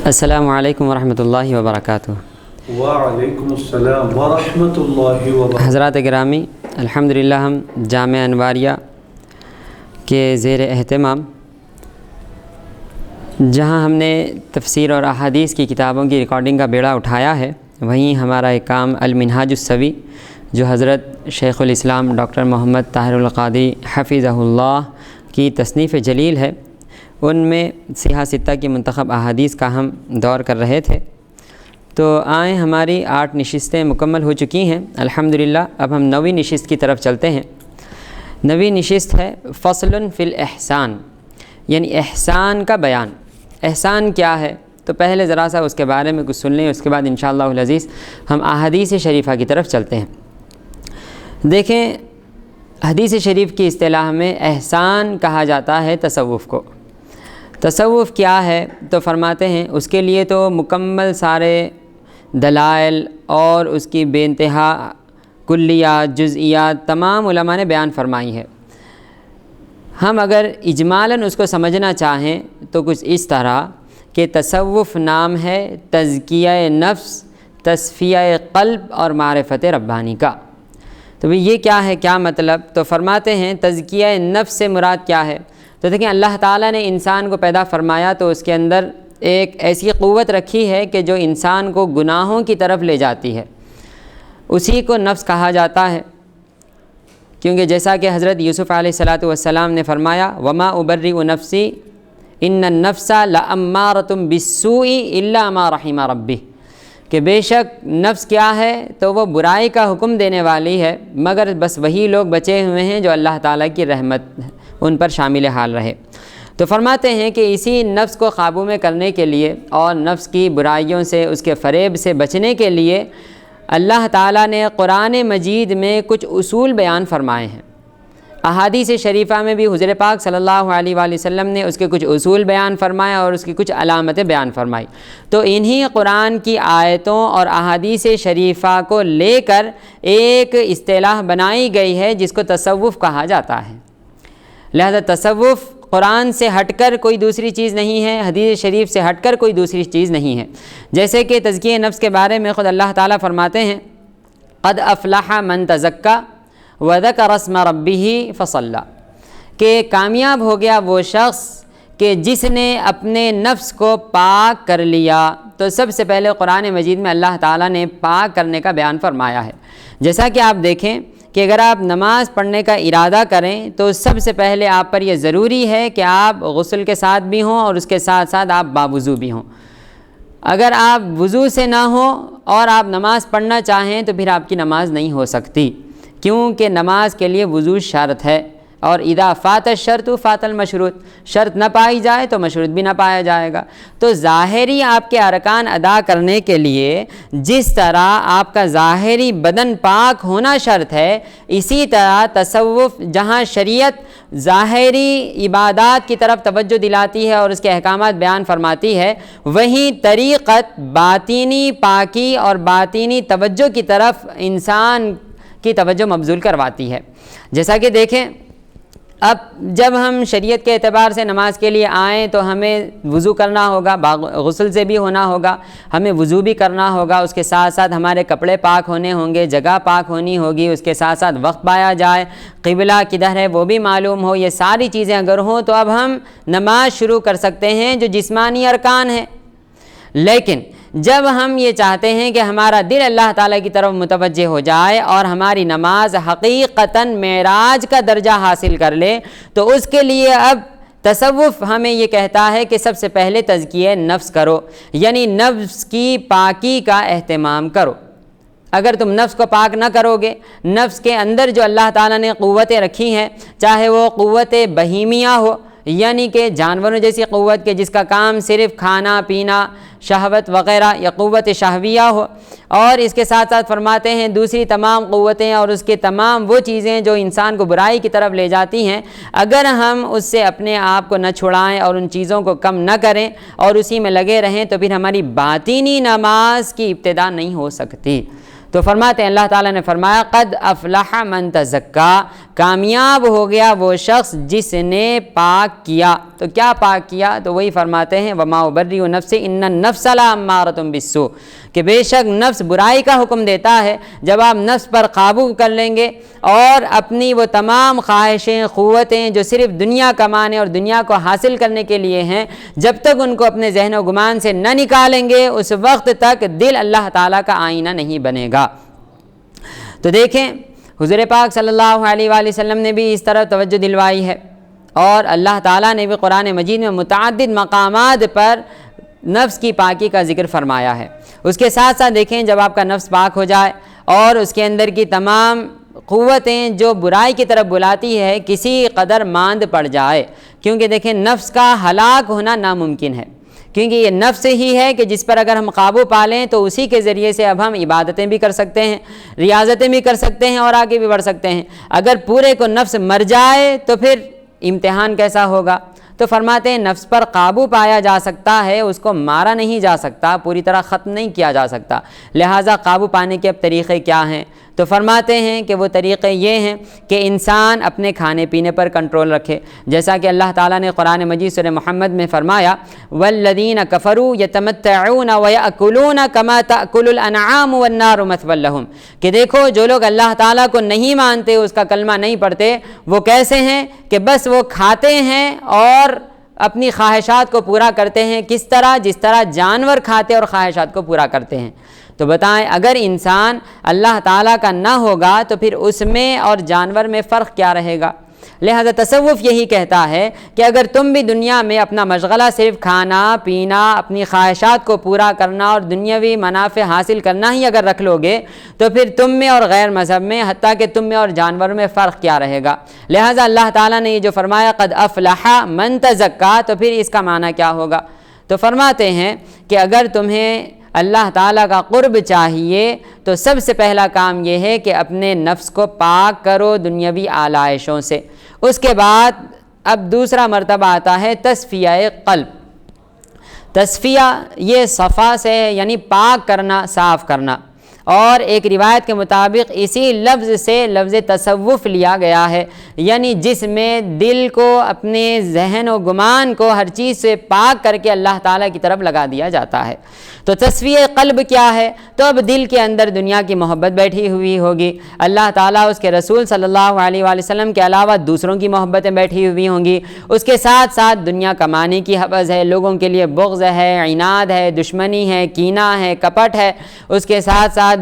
السلام علیکم ورحمۃ اللہ وبرکاتہ۔ وعلیکم السلام ورحمۃ اللہ وبرکاتہ۔ حضرات گرامی، الحمدللہ ہم جامعہ انواریہ کے زیر اہتمام جہاں ہم نے تفسیر اور احادیث کی کتابوں کی ریکارڈنگ کا بیڑا اٹھایا ہے، وہیں ہمارا ایک کام المنہاج السوی جو حضرت شیخ الاسلام ڈاکٹر محمد طاہر القادری حفظہ اللہ کی تصنیف جلیل ہے، ان میں صحیحہ ستہ کی منتخب احادیث کا ہم دور کر رہے تھے۔ تو آئیں ہماری 8 نشستیں مکمل ہو چکی ہیں الحمدللہ۔ اب ہم 9ویں نشست کی طرف چلتے ہیں۔ 9ویں نشست ہے فصل فی الاحسان، یعنی احسان کا بیان۔ احسان کیا ہے تو پہلے ذرا سا اس کے بارے میں کچھ سن لیں، اس کے بعد انشاءاللہ العزیز ہم احادیث شریفہ کی طرف چلتے ہیں۔ دیکھیں، حدیث شریف کی اصطلاح میں احسان کہا جاتا ہے تصوف کو۔ تصوف کیا ہے تو فرماتے ہیں اس کے لیے تو مکمل سارے دلائل اور اس کی بے انتہا کلیات جزئیات تمام علماء نے بیان فرمائی ہے۔ ہم اگر اجمالاً اس کو سمجھنا چاہیں تو کچھ اس طرح کہ تصوف نام ہے تزکیہ نفس، تصفیہ قلب اور معرفت ربانی کا۔ تو یہ کیا ہے، کیا مطلب؟ تو فرماتے ہیں تزکیہ نفس سے مراد کیا ہے؟ تو دیکھیں، اللہ تعالیٰ نے انسان کو پیدا فرمایا تو اس کے اندر ایک ایسی قوت رکھی ہے کہ جو انسان کو گناہوں کی طرف لے جاتی ہے، اسی کو نفس کہا جاتا ہے۔ کیونکہ جیسا کہ حضرت یوسف علیہ السلام نے فرمایا وما ابرئ نفسی ان النفس لامارۃ بالسوء الا ما رحم ربی، کہ بے شک نفس کیا ہے تو وہ برائی کا حکم دینے والی ہے، مگر بس وہی لوگ بچے ہوئے ہیں جو اللہ تعالیٰ کی رحمت ان پر شامل حال رہے۔ تو فرماتے ہیں کہ اسی نفس کو قابو میں کرنے کے لیے اور نفس کی برائیوں سے، اس کے فریب سے بچنے کے لیے اللہ تعالیٰ نے قرآن مجید میں کچھ اصول بیان فرمائے ہیں۔ احادیث شریفہ میں بھی حضور پاک صلی اللہ علیہ وآلہ وسلم نے اس کے کچھ اصول بیان فرمائے اور اس کی کچھ علامتیں بیان فرمائی۔ تو انہی قرآن کی آیتوں اور احادیث شریفہ کو لے کر ایک اصطلاح بنائی گئی ہے جس کو تصوف کہا جاتا ہے۔ لہذا تصوف قرآن سے ہٹ کر کوئی دوسری چیز نہیں ہے، حدیث شریف سے ہٹ کر کوئی دوسری چیز نہیں ہے۔ جیسے کہ تزکیہ نفس کے بارے میں خود اللہ تعالیٰ فرماتے ہیں قد افلح من تزکا وذکر اسم ربہ فصلی، کہ کامیاب ہو گیا وہ شخص کہ جس نے اپنے نفس کو پاک کر لیا۔ تو سب سے پہلے قرآن مجید میں اللہ تعالیٰ نے پاک کرنے کا بیان فرمایا ہے۔ جیسا کہ آپ دیکھیں کہ اگر آپ نماز پڑھنے کا ارادہ کریں تو سب سے پہلے آپ پر یہ ضروری ہے کہ آپ غسل کے ساتھ بھی ہوں اور اس کے ساتھ ساتھ آپ باوضو بھی ہوں۔ اگر آپ وضو سے نہ ہوں اور آپ نماز پڑھنا چاہیں تو پھر آپ کی نماز نہیں ہو سکتی، کیونکہ نماز کے لیے وضو شرط ہے، اور اذا فات الشرط فات المشروط، شرط نہ پائی جائے تو مشروط بھی نہ پایا جائے گا۔ تو ظاہری آپ کے ارکان ادا کرنے کے لیے جس طرح آپ کا ظاہری بدن پاک ہونا شرط ہے، اسی طرح تصوف جہاں شریعت ظاہری عبادات کی طرف توجہ دلاتی ہے اور اس کے احکامات بیان فرماتی ہے، وہیں طریقت باطینی پاکی اور باطینی توجہ کی طرف انسان کی توجہ مبذول کرواتی ہے۔ جیسا کہ دیکھیں، اب جب ہم شریعت کے اعتبار سے نماز کے لیے آئیں تو ہمیں وضو کرنا ہوگا، غسل سے بھی ہونا ہوگا، ہمیں وضو بھی کرنا ہوگا، اس کے ساتھ ساتھ ہمارے کپڑے پاک ہونے ہوں گے، جگہ پاک ہونی ہوگی، اس کے ساتھ ساتھ وقت پایا جائے، قبلہ کدھر ہے وہ بھی معلوم ہو۔ یہ ساری چیزیں اگر ہوں تو اب ہم نماز شروع کر سکتے ہیں جو جسمانی ارکان ہیں۔ لیکن جب ہم یہ چاہتے ہیں کہ ہمارا دل اللہ تعالیٰ کی طرف متوجہ ہو جائے اور ہماری نماز حقیقتاً معراج کا درجہ حاصل کر لے، تو اس کے لیے اب تصوف ہمیں یہ کہتا ہے کہ سب سے پہلے تزکیہ نفس کرو، یعنی نفس کی پاکی کا اہتمام کرو۔ اگر تم نفس کو پاک نہ کرو گے، نفس کے اندر جو اللہ تعالیٰ نے قوتیں رکھی ہیں، چاہے وہ قوت بہیمیہ ہو، یعنی کہ جانوروں جیسی قوت کے جس کا کام صرف کھانا پینا، شہوت وغیرہ یا قوت شہویہ ہو، اور اس کے ساتھ ساتھ فرماتے ہیں دوسری تمام قوتیں اور اس کے تمام وہ چیزیں جو انسان کو برائی کی طرف لے جاتی ہیں، اگر ہم اس سے اپنے آپ کو نہ چھڑائیں اور ان چیزوں کو کم نہ کریں اور اسی میں لگے رہیں تو پھر ہماری باطینی نماز کی ابتدا نہیں ہو سکتی۔ تو فرماتے ہیں اللہ تعالیٰ نے فرمایا قد افلح من تزکا، کامیاب ہو گیا وہ شخص جس نے پاک کیا۔ تو کیا پاک کیا؟ تو وہی فرماتے ہیں وما ابرئ نفسی ان النفس لامارۃ بالسوء، کہ بے شک نفس برائی کا حکم دیتا ہے۔ جب آپ نفس پر قابو کر لیں گے اور اپنی وہ تمام خواہشیں، قوتیں جو صرف دنیا کمانے اور دنیا کو حاصل کرنے کے لیے ہیں، جب تک ان کو اپنے ذہن و گمان سے نہ نکالیں گے اس وقت تک دل اللہ تعالیٰ کا آئینہ نہیں بنے گا۔ تو دیکھیں حضور پاک صلی اللہ علیہ وآلہ وسلم نے بھی اس طرح توجہ دلوائی ہے، اور اللہ تعالیٰ نے بھی قرآن مجید میں متعدد مقامات پر نفس کی پاکی کا ذکر فرمایا ہے۔ اس کے ساتھ ساتھ دیکھیں جب آپ کا نفس پاک ہو جائے اور اس کے اندر کی تمام قوتیں جو برائی کی طرف بلاتی ہے کسی قدر ماند پڑ جائے، کیونکہ دیکھیں نفس کا ہلاک ہونا ناممکن ہے، کیونکہ یہ نفس ہی ہے کہ جس پر اگر ہم قابو پا لیں تو اسی کے ذریعے سے اب ہم عبادتیں بھی کر سکتے ہیں، ریاضتیں بھی کر سکتے ہیں اور آگے بھی بڑھ سکتے ہیں۔ اگر پورے کو نفس مر جائے تو پھر امتحان کیسا ہوگا؟ تو فرماتے ہیں نفس پر قابو پایا جا سکتا ہے، اس کو مارا نہیں جا سکتا، پوری طرح ختم نہیں کیا جا سکتا۔ لہٰذا قابو پانے کے اب طریقے کیا ہیں؟ تو فرماتے ہیں کہ وہ طریقے یہ ہیں کہ انسان اپنے کھانے پینے پر کنٹرول رکھے، جیسا کہ اللہ تعالیٰ نے قرآن مجید سورہ محمد میں فرمایا والذین کفروا یتمتعون ویأکلون کما تأکل الانعام والنار مثوی لہم، کہ دیکھو جو لوگ اللہ تعالیٰ کو نہیں مانتے، اس کا کلمہ نہیں پڑھتے، وہ کیسے ہیں کہ بس وہ کھاتے ہیں اور اپنی خواہشات کو پورا کرتے ہیں۔ کس طرح؟ جس طرح جانور کھاتے اور خواہشات کو پورا کرتے ہیں۔ تو بتائیں اگر انسان اللہ تعالیٰ کا نہ ہوگا تو پھر اس میں اور جانور میں فرق کیا رہے گا؟ لہذا تصوف یہی کہتا ہے کہ اگر تم بھی دنیا میں اپنا مشغلہ صرف کھانا پینا، اپنی خواہشات کو پورا کرنا اور دنیاوی منافع حاصل کرنا ہی اگر رکھ لو گے تو پھر تم میں اور غیر مذہب میں، حتیٰ کہ تم میں اور جانوروں میں فرق کیا رہے گا؟ لہذا اللہ تعالیٰ نے یہ جو فرمایا قد افلح من تزکا، تو پھر اس کا معنی کیا ہوگا؟ تو فرماتے ہیں کہ اگر تمہیں اللہ تعالیٰ کا قرب چاہیے تو سب سے پہلا کام یہ ہے کہ اپنے نفس کو پاک کرو دنیاوی آلائشوں سے۔ اس کے بعد اب دوسرا مرتبہ آتا ہے تصفیہ قلب۔ تصفیہ یہ صفا سے یعنی پاک کرنا، صاف کرنا، اور ایک روایت کے مطابق اسی لفظ سے لفظ تصوف لیا گیا ہے، یعنی جس میں دل کو، اپنے ذہن و گمان کو ہر چیز سے پاک کر کے اللہ تعالیٰ کی طرف لگا دیا جاتا ہے۔ تو تصفیہ قلب کیا ہے؟ تو اب دل کے اندر دنیا کی محبت بیٹھی ہوئی ہوگی، اللہ تعالیٰ اس کے رسول صلی اللہ علیہ وآلہ وسلم کے علاوہ دوسروں کی محبتیں بیٹھی ہوئی ہوں گی، اس کے ساتھ ساتھ دنیا کمانے کی حوث ہے، لوگوں کے لیے بغض ہے، عناد ہے، دشمنی ہے، کینہ ہے، کپٹ ہے، اس کے ساتھ ساتھ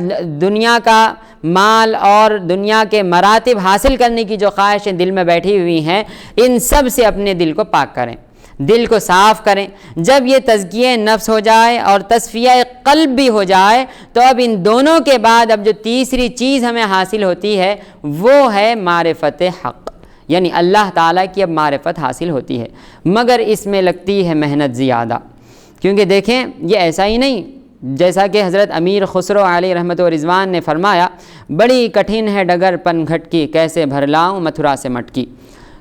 دنیا کا مال اور دنیا کے مراتب حاصل کرنے کی جو خواہشیں دل میں بیٹھی ہوئی ہیں، ان سب سے اپنے دل کو پاک کریں، دل کو صاف کریں۔ جب یہ تزکیہ نفس ہو جائے اور تصفیہ قلب بھی ہو جائے تو اب ان دونوں کے بعد اب جو تیسری چیز ہمیں حاصل ہوتی ہے وہ ہے معرفت حق، یعنی اللہ تعالیٰ کی اب معرفت حاصل ہوتی ہے، مگر اس میں لگتی ہے محنت زیادہ، کیونکہ دیکھیں یہ ایسا ہی نہیں جیسا کہ حضرت امیر خسرو علیہ رحمت و رضوان نے فرمایا بڑی کٹھن ہے ڈگر پن گھٹکی، کیسے بھر لاؤں متھرا سے مٹکی۔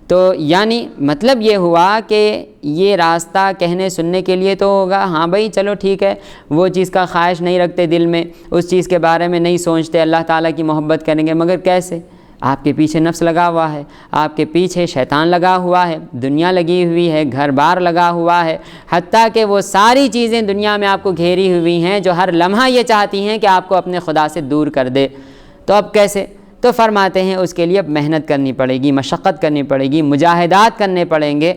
تو یعنی مطلب یہ ہوا کہ یہ راستہ کہنے سننے کے لیے تو ہوگا، ہاں بھائی چلو ٹھیک ہے، وہ چیز کا خواہش نہیں رکھتے دل میں، اس چیز کے بارے میں نہیں سوچتے، اللہ تعالیٰ کی محبت کریں گے، مگر کیسے؟ آپ کے پیچھے نفس لگا ہوا ہے، آپ کے پیچھے شیطان لگا ہوا ہے، دنیا لگی ہوئی ہے، گھر بار لگا ہوا ہے، حتیٰ کہ وہ ساری چیزیں دنیا میں آپ کو گھیری ہوئی ہیں جو ہر لمحہ یہ چاہتی ہیں کہ آپ کو اپنے خدا سے دور کر دے۔ تو اب کیسے؟ تو فرماتے ہیں اس کے لیے اب محنت کرنی پڑے گی، مشقت کرنی پڑے گی، مجاہدات کرنے پڑیں گے،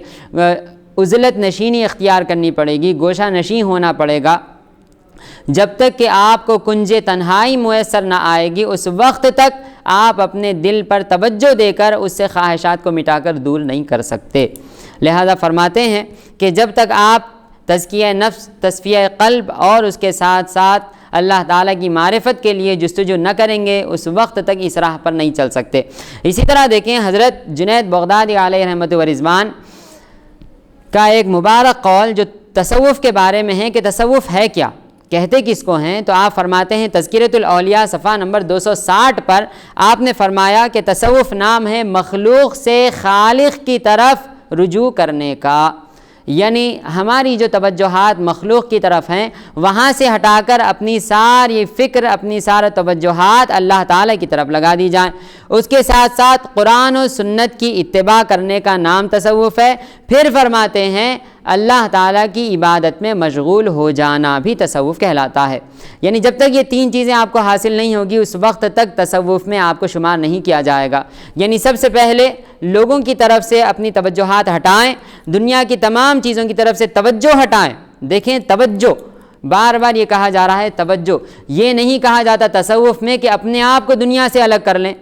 عزلت نشینی اختیار کرنی پڑے گی، گوشہ نشین ہونا پڑے گا۔ جب تک کہ آپ کو کنج تنہائی میسر نہ آئے گی اس وقت تک آپ اپنے دل پر توجہ دے کر اس سے خواہشات کو مٹا کر دور نہیں کر سکتے۔ لہذا فرماتے ہیں کہ جب تک آپ تزکیہ نفس، تصفیہ قلب اور اس کے ساتھ ساتھ اللہ تعالیٰ کی معرفت کے لیے جستجو نہ کریں گے اس وقت تک اس راہ پر نہیں چل سکتے۔ اسی طرح دیکھیں حضرت جنید بغدادی علیہ رحمت و رضوان کا ایک مبارک قول جو تصوف کے بارے میں ہے کہ تصوف ہے کیا، کہتے کس کو ہیں، تو آپ فرماتے ہیں تذکرۃ الاولیاء صفحہ نمبر 260 پر آپ نے فرمایا کہ تصوف نام ہے مخلوق سے خالق کی طرف رجوع کرنے کا، یعنی ہماری جو توجہات مخلوق کی طرف ہیں وہاں سے ہٹا کر اپنی ساری فکر، اپنی سارے توجہات اللہ تعالیٰ کی طرف لگا دی جائیں۔ اس کے ساتھ ساتھ قرآن و سنت کی اتباع کرنے کا نام تصوف ہے۔ پھر فرماتے ہیں اللہ تعالیٰ کی عبادت میں مشغول ہو جانا بھی تصوف کہلاتا ہے۔ یعنی جب تک یہ تین چیزیں آپ کو حاصل نہیں ہوگی اس وقت تک تصوف میں آپ کو شمار نہیں کیا جائے گا۔ یعنی سب سے پہلے لوگوں کی طرف سے اپنی توجہات ہٹائیں، دنیا کی تمام چیزوں کی طرف سے توجہ ہٹائیں۔ دیکھیں توجہ، بار بار یہ کہا جا رہا ہے توجہ، یہ نہیں کہا جاتا تصوف میں کہ اپنے آپ کو دنیا سے الگ کر لیں،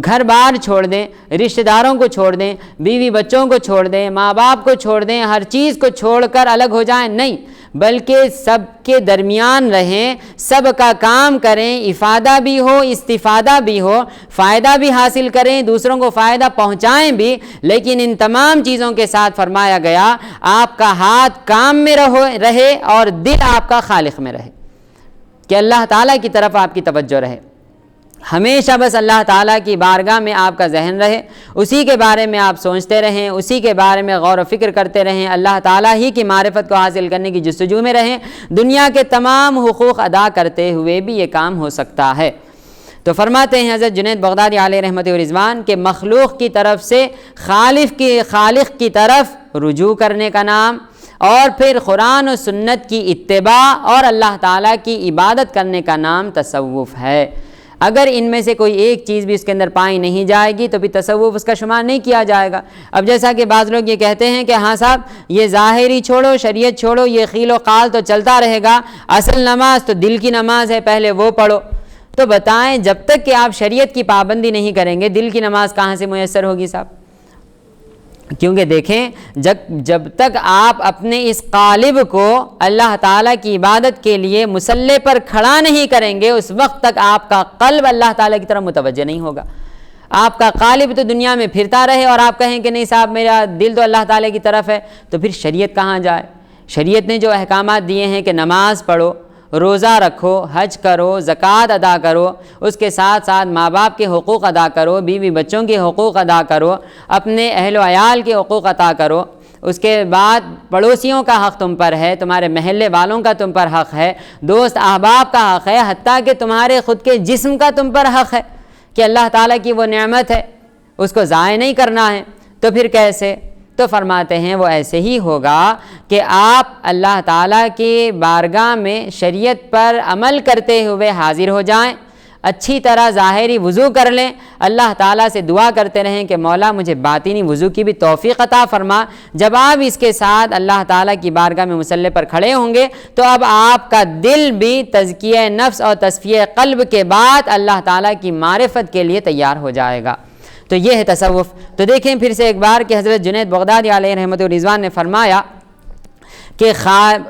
گھر بار چھوڑ دیں، رشتہ داروں کو چھوڑ دیں، بیوی بچوں کو چھوڑ دیں، ماں باپ کو چھوڑ دیں، ہر چیز کو چھوڑ کر الگ ہو جائیں، نہیں، بلکہ سب کے درمیان رہیں، سب کا کام کریں، افادہ بھی ہو استفادہ بھی ہو، فائدہ بھی حاصل کریں، دوسروں کو فائدہ پہنچائیں بھی، لیکن ان تمام چیزوں کے ساتھ فرمایا گیا آپ کا ہاتھ کام میں رہے اور دل آپ کا خالق میں رہے، کہ اللہ تعالیٰ کی طرف آپ کی توجہ رہے، ہمیشہ بس اللہ تعالیٰ کی بارگاہ میں آپ کا ذہن رہے، اسی کے بارے میں آپ سوچتے رہیں، اسی کے بارے میں غور و فکر کرتے رہیں، اللہ تعالیٰ ہی کی معرفت کو حاصل کرنے کی جستجو میں رہیں۔ دنیا کے تمام حقوق ادا کرتے ہوئے بھی یہ کام ہو سکتا ہے۔ تو فرماتے ہیں حضرت جنید بغدادی علیہ رحمت و رضوان کہ مخلوق کی طرف سے خالق کی طرف رجوع کرنے کا نام، اور پھر قرآن و سنت کی اتباع اور اللہ تعالیٰ کی عبادت کرنے کا نام تصوف ہے۔ اگر ان میں سے کوئی ایک چیز بھی اس کے اندر پائی نہیں جائے گی تو بھی تصوف اس کا شمار نہیں کیا جائے گا۔ اب جیسا کہ بعض لوگ یہ کہتے ہیں کہ ہاں صاحب یہ ظاہری چھوڑو، شریعت چھوڑو، یہ خیل و قال تو چلتا رہے گا، اصل نماز تو دل کی نماز ہے، پہلے وہ پڑھو۔ تو بتائیں جب تک کہ آپ شریعت کی پابندی نہیں کریں گے دل کی نماز کہاں سے میسر ہوگی صاحب؟ کیونکہ دیکھیں جب تک آپ اپنے اس قالب کو اللہ تعالیٰ کی عبادت کے لیے مصلی پر کھڑا نہیں کریں گے اس وقت تک آپ کا قلب اللہ تعالیٰ کی طرف متوجہ نہیں ہوگا۔ آپ کا قالب تو دنیا میں پھرتا رہے اور آپ کہیں کہ نہیں صاحب میرا دل تو اللہ تعالیٰ کی طرف ہے، تو پھر شریعت کہاں جائے؟ شریعت نے جو احکامات دیے ہیں کہ نماز پڑھو، روزہ رکھو، حج کرو، زکوٰۃ ادا کرو، اس کے ساتھ ساتھ ماں باپ کے حقوق ادا کرو، بیوی بچوں کے حقوق ادا کرو، اپنے اہل و عیال کے حقوق ادا کرو، اس کے بعد پڑوسیوں کا حق تم پر ہے، تمہارے محلے والوں کا تم پر حق ہے، دوست احباب کا حق ہے، حتیٰ کہ تمہارے خود کے جسم کا تم پر حق ہے کہ اللہ تعالیٰ کی وہ نعمت ہے اس کو ضائع نہیں کرنا ہے۔ تو پھر کیسے؟ تو فرماتے ہیں وہ ایسے ہی ہوگا کہ آپ اللہ تعالیٰ کی بارگاہ میں شریعت پر عمل کرتے ہوئے حاضر ہو جائیں، اچھی طرح ظاہری وضو کر لیں، اللہ تعالیٰ سے دعا کرتے رہیں کہ مولا مجھے باطنی وضو کی بھی توفیق عطا فرما۔ جب آپ اس کے ساتھ اللہ تعالیٰ کی بارگاہ میں مصلی پر کھڑے ہوں گے تو اب آپ کا دل بھی تزکیہ نفس اور تصفیہ قلب کے بعد اللہ تعالیٰ کی معرفت کے لیے تیار ہو جائے گا۔ تو یہ ہے تصوف۔ تو دیکھیں پھر سے ایک بار کہ حضرت جنید بغدادی علیہ رحمت و رضوان نے فرمایا کہ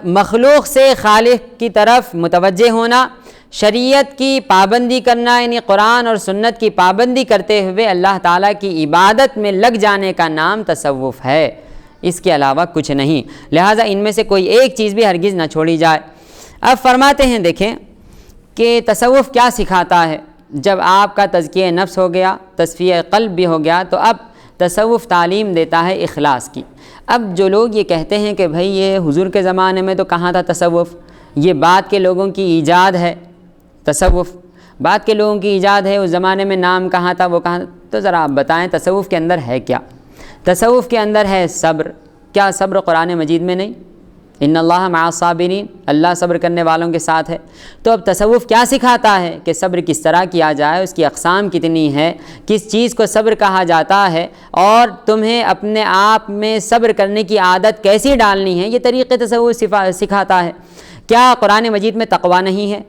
مخلوق سے خالق کی طرف متوجہ ہونا، شریعت کی پابندی کرنا، یعنی قرآن اور سنت کی پابندی کرتے ہوئے اللہ تعالیٰ کی عبادت میں لگ جانے کا نام تصوف ہے، اس کے علاوہ کچھ نہیں۔ لہٰذا ان میں سے کوئی ایک چیز بھی ہرگز نہ چھوڑی جائے۔ اب فرماتے ہیں دیکھیں کہ تصوف کیا سکھاتا ہے۔ جب آپ کا تزکیہ نفس ہو گیا، تصفیہ قلب بھی ہو گیا، تو اب تصوف تعلیم دیتا ہے اخلاص کی۔ اب جو لوگ یہ کہتے ہیں کہ بھئی یہ حضور کے زمانے میں تو کہاں تھا تصوف، یہ بعد کے لوگوں کی ایجاد ہے، تصوف بعد کے لوگوں کی ایجاد ہے، اس زمانے میں نام کہاں تھا وہ کہاں تھا؟ تو ذرا آپ بتائیں تصوف کے اندر ہے کیا؟ تصوف کے اندر ہے صبر۔ کیا صبر قرآن مجید میں نہیں؟ ان اللہ مع الصابرین، اللہ صبر کرنے والوں کے ساتھ ہے۔ تو اب تصوف کیا سکھاتا ہے کہ صبر کس طرح کیا جائے، اس کی اقسام کتنی ہے، کس چیز کو صبر کہا جاتا ہے، اور تمہیں اپنے آپ میں صبر کرنے کی عادت کیسی ڈالنی ہے، یہ طریقے تصوف سکھاتا ہے۔ کیا قرآن مجید میں تقویٰ نہیں ہے؟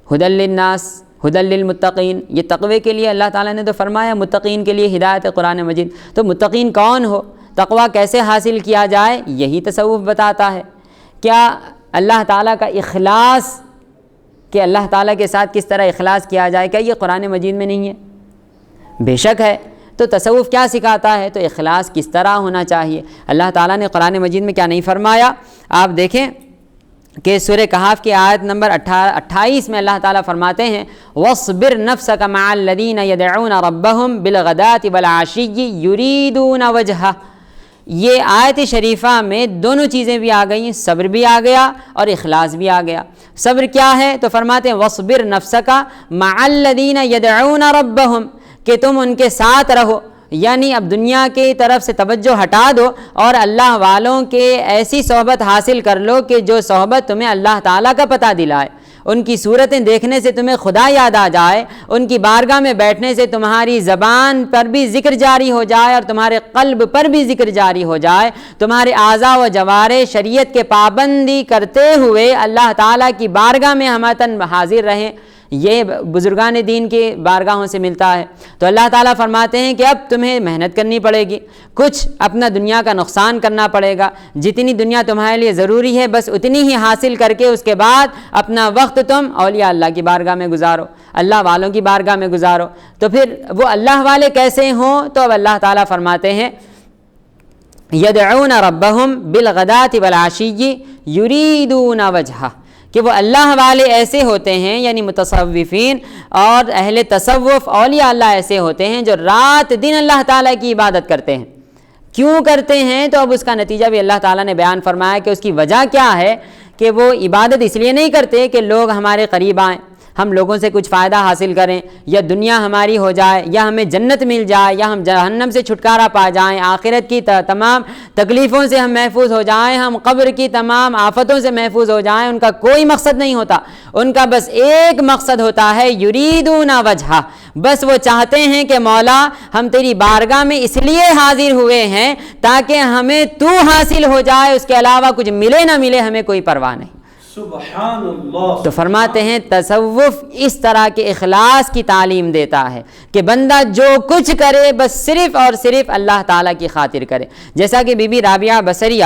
ھدی للناس ھدی للمتقین، یہ تقوی کے لیے اللہ تعالیٰ نے تو فرمایا، متقین کے لیے ہدایت ہے قرآن مجید۔ تو متقین کون ہو، تقویٰ کیسے حاصل کیا جائے، یہی تصوف بتاتا ہے۔ کیا اللہ تعالیٰ کا اخلاص، کہ اللہ تعالیٰ کے ساتھ کس طرح اخلاص کیا جائے، کیا یہ قرآن مجید میں نہیں ہے؟ بے شک ہے۔ تو تصوف کیا سکھاتا ہے، تو اخلاص کس طرح ہونا چاہیے۔ اللہ تعالیٰ نے قرآن مجید میں کیا نہیں فرمایا؟ آپ دیکھیں کہ سورہ کہف کی آیت نمبر 28 میں اللہ تعالیٰ فرماتے ہیں وَاصْبِرْ نَفْسَكَ مَعَ الَّذِينَ يَدْعُونَ رَبَّهُمْ بِالْغَدَاةِ وَالْعَشِيِّ يُرِيدُونَ وَجْهَهُ، یہ آیت شریفہ میں دونوں چیزیں بھی آ گئی ہیں، صبر بھی آ گیا اور اخلاص بھی آ گیا۔ صبر کیا ہے؟ تو فرماتے ہیں وَاصْبِرْ نَفْسَكَ مَعَ الَّذِينَ يَدْعُونَ رَبَّهُمْ، کہ تم ان کے ساتھ رہو، یعنی اب دنیا کی طرف سے توجہ ہٹا دو اور اللہ والوں کے ایسی صحبت حاصل کر لو کہ جو صحبت تمہیں اللہ تعالیٰ کا پتہ دلائے، ان کی صورتیں دیکھنے سے تمہیں خدا یاد آ جائے، ان کی بارگاہ میں بیٹھنے سے تمہاری زبان پر بھی ذکر جاری ہو جائے اور تمہارے قلب پر بھی ذکر جاری ہو جائے، تمہارے اعضاء و جوارح شریعت کے پابندی کرتے ہوئے اللہ تعالیٰ کی بارگاہ میں ہمتاً حاضر رہیں۔ یہ بزرگان دین کی بارگاہوں سے ملتا ہے۔ تو اللہ تعالیٰ فرماتے ہیں کہ اب تمہیں محنت کرنی پڑے گی، کچھ اپنا دنیا کا نقصان کرنا پڑے گا، جتنی دنیا تمہارے لیے ضروری ہے بس اتنی ہی حاصل کر کے اس کے بعد اپنا وقت تم اولیاء اللہ کی بارگاہ میں گزارو، اللہ والوں کی بارگاہ میں گزارو۔ تو پھر وہ اللہ والے کیسے ہوں؟ تو اب اللہ تعالیٰ فرماتے ہیں یدعون ربہم بالغداۃ والعشی یریدون وجہہ، کہ وہ اللہ والے ایسے ہوتے ہیں، یعنی متصوفین اور اہل تصوف اولیاء اللہ ایسے ہوتے ہیں جو رات دن اللہ تعالیٰ کی عبادت کرتے ہیں۔ کیوں کرتے ہیں؟ تو اب اس کا نتیجہ بھی اللہ تعالیٰ نے بیان فرمایا کہ اس کی وجہ کیا ہے، کہ وہ عبادت اس لیے نہیں کرتے کہ لوگ ہمارے قریب آئیں، ہم لوگوں سے کچھ فائدہ حاصل کریں، یا دنیا ہماری ہو جائے، یا ہمیں جنت مل جائے، یا ہم جہنم سے چھٹکارا پا جائیں، آخرت کی تمام تکلیفوں سے ہم محفوظ ہو جائیں، ہم قبر کی تمام آفتوں سے محفوظ ہو جائیں۔ ان کا کوئی مقصد نہیں ہوتا، ان کا بس ایک مقصد ہوتا ہے یریدون وجہہ، بس وہ چاہتے ہیں کہ مولا ہم تیری بارگاہ میں اس لیے حاضر ہوئے ہیں تاکہ ہمیں تو حاصل ہو جائے، اس کے علاوہ کچھ ملے نہ ملے ہمیں کوئی پرواہ نہیں۔ سبحان اللہ۔ تو فرماتے ہیں تصوف اس طرح کے اخلاص کی تعلیم دیتا ہے کہ بندہ جو کچھ کرے بس صرف اور صرف اللہ تعالیٰ کی خاطر کرے، جیسا کہ بی بی رابعہ بصریہ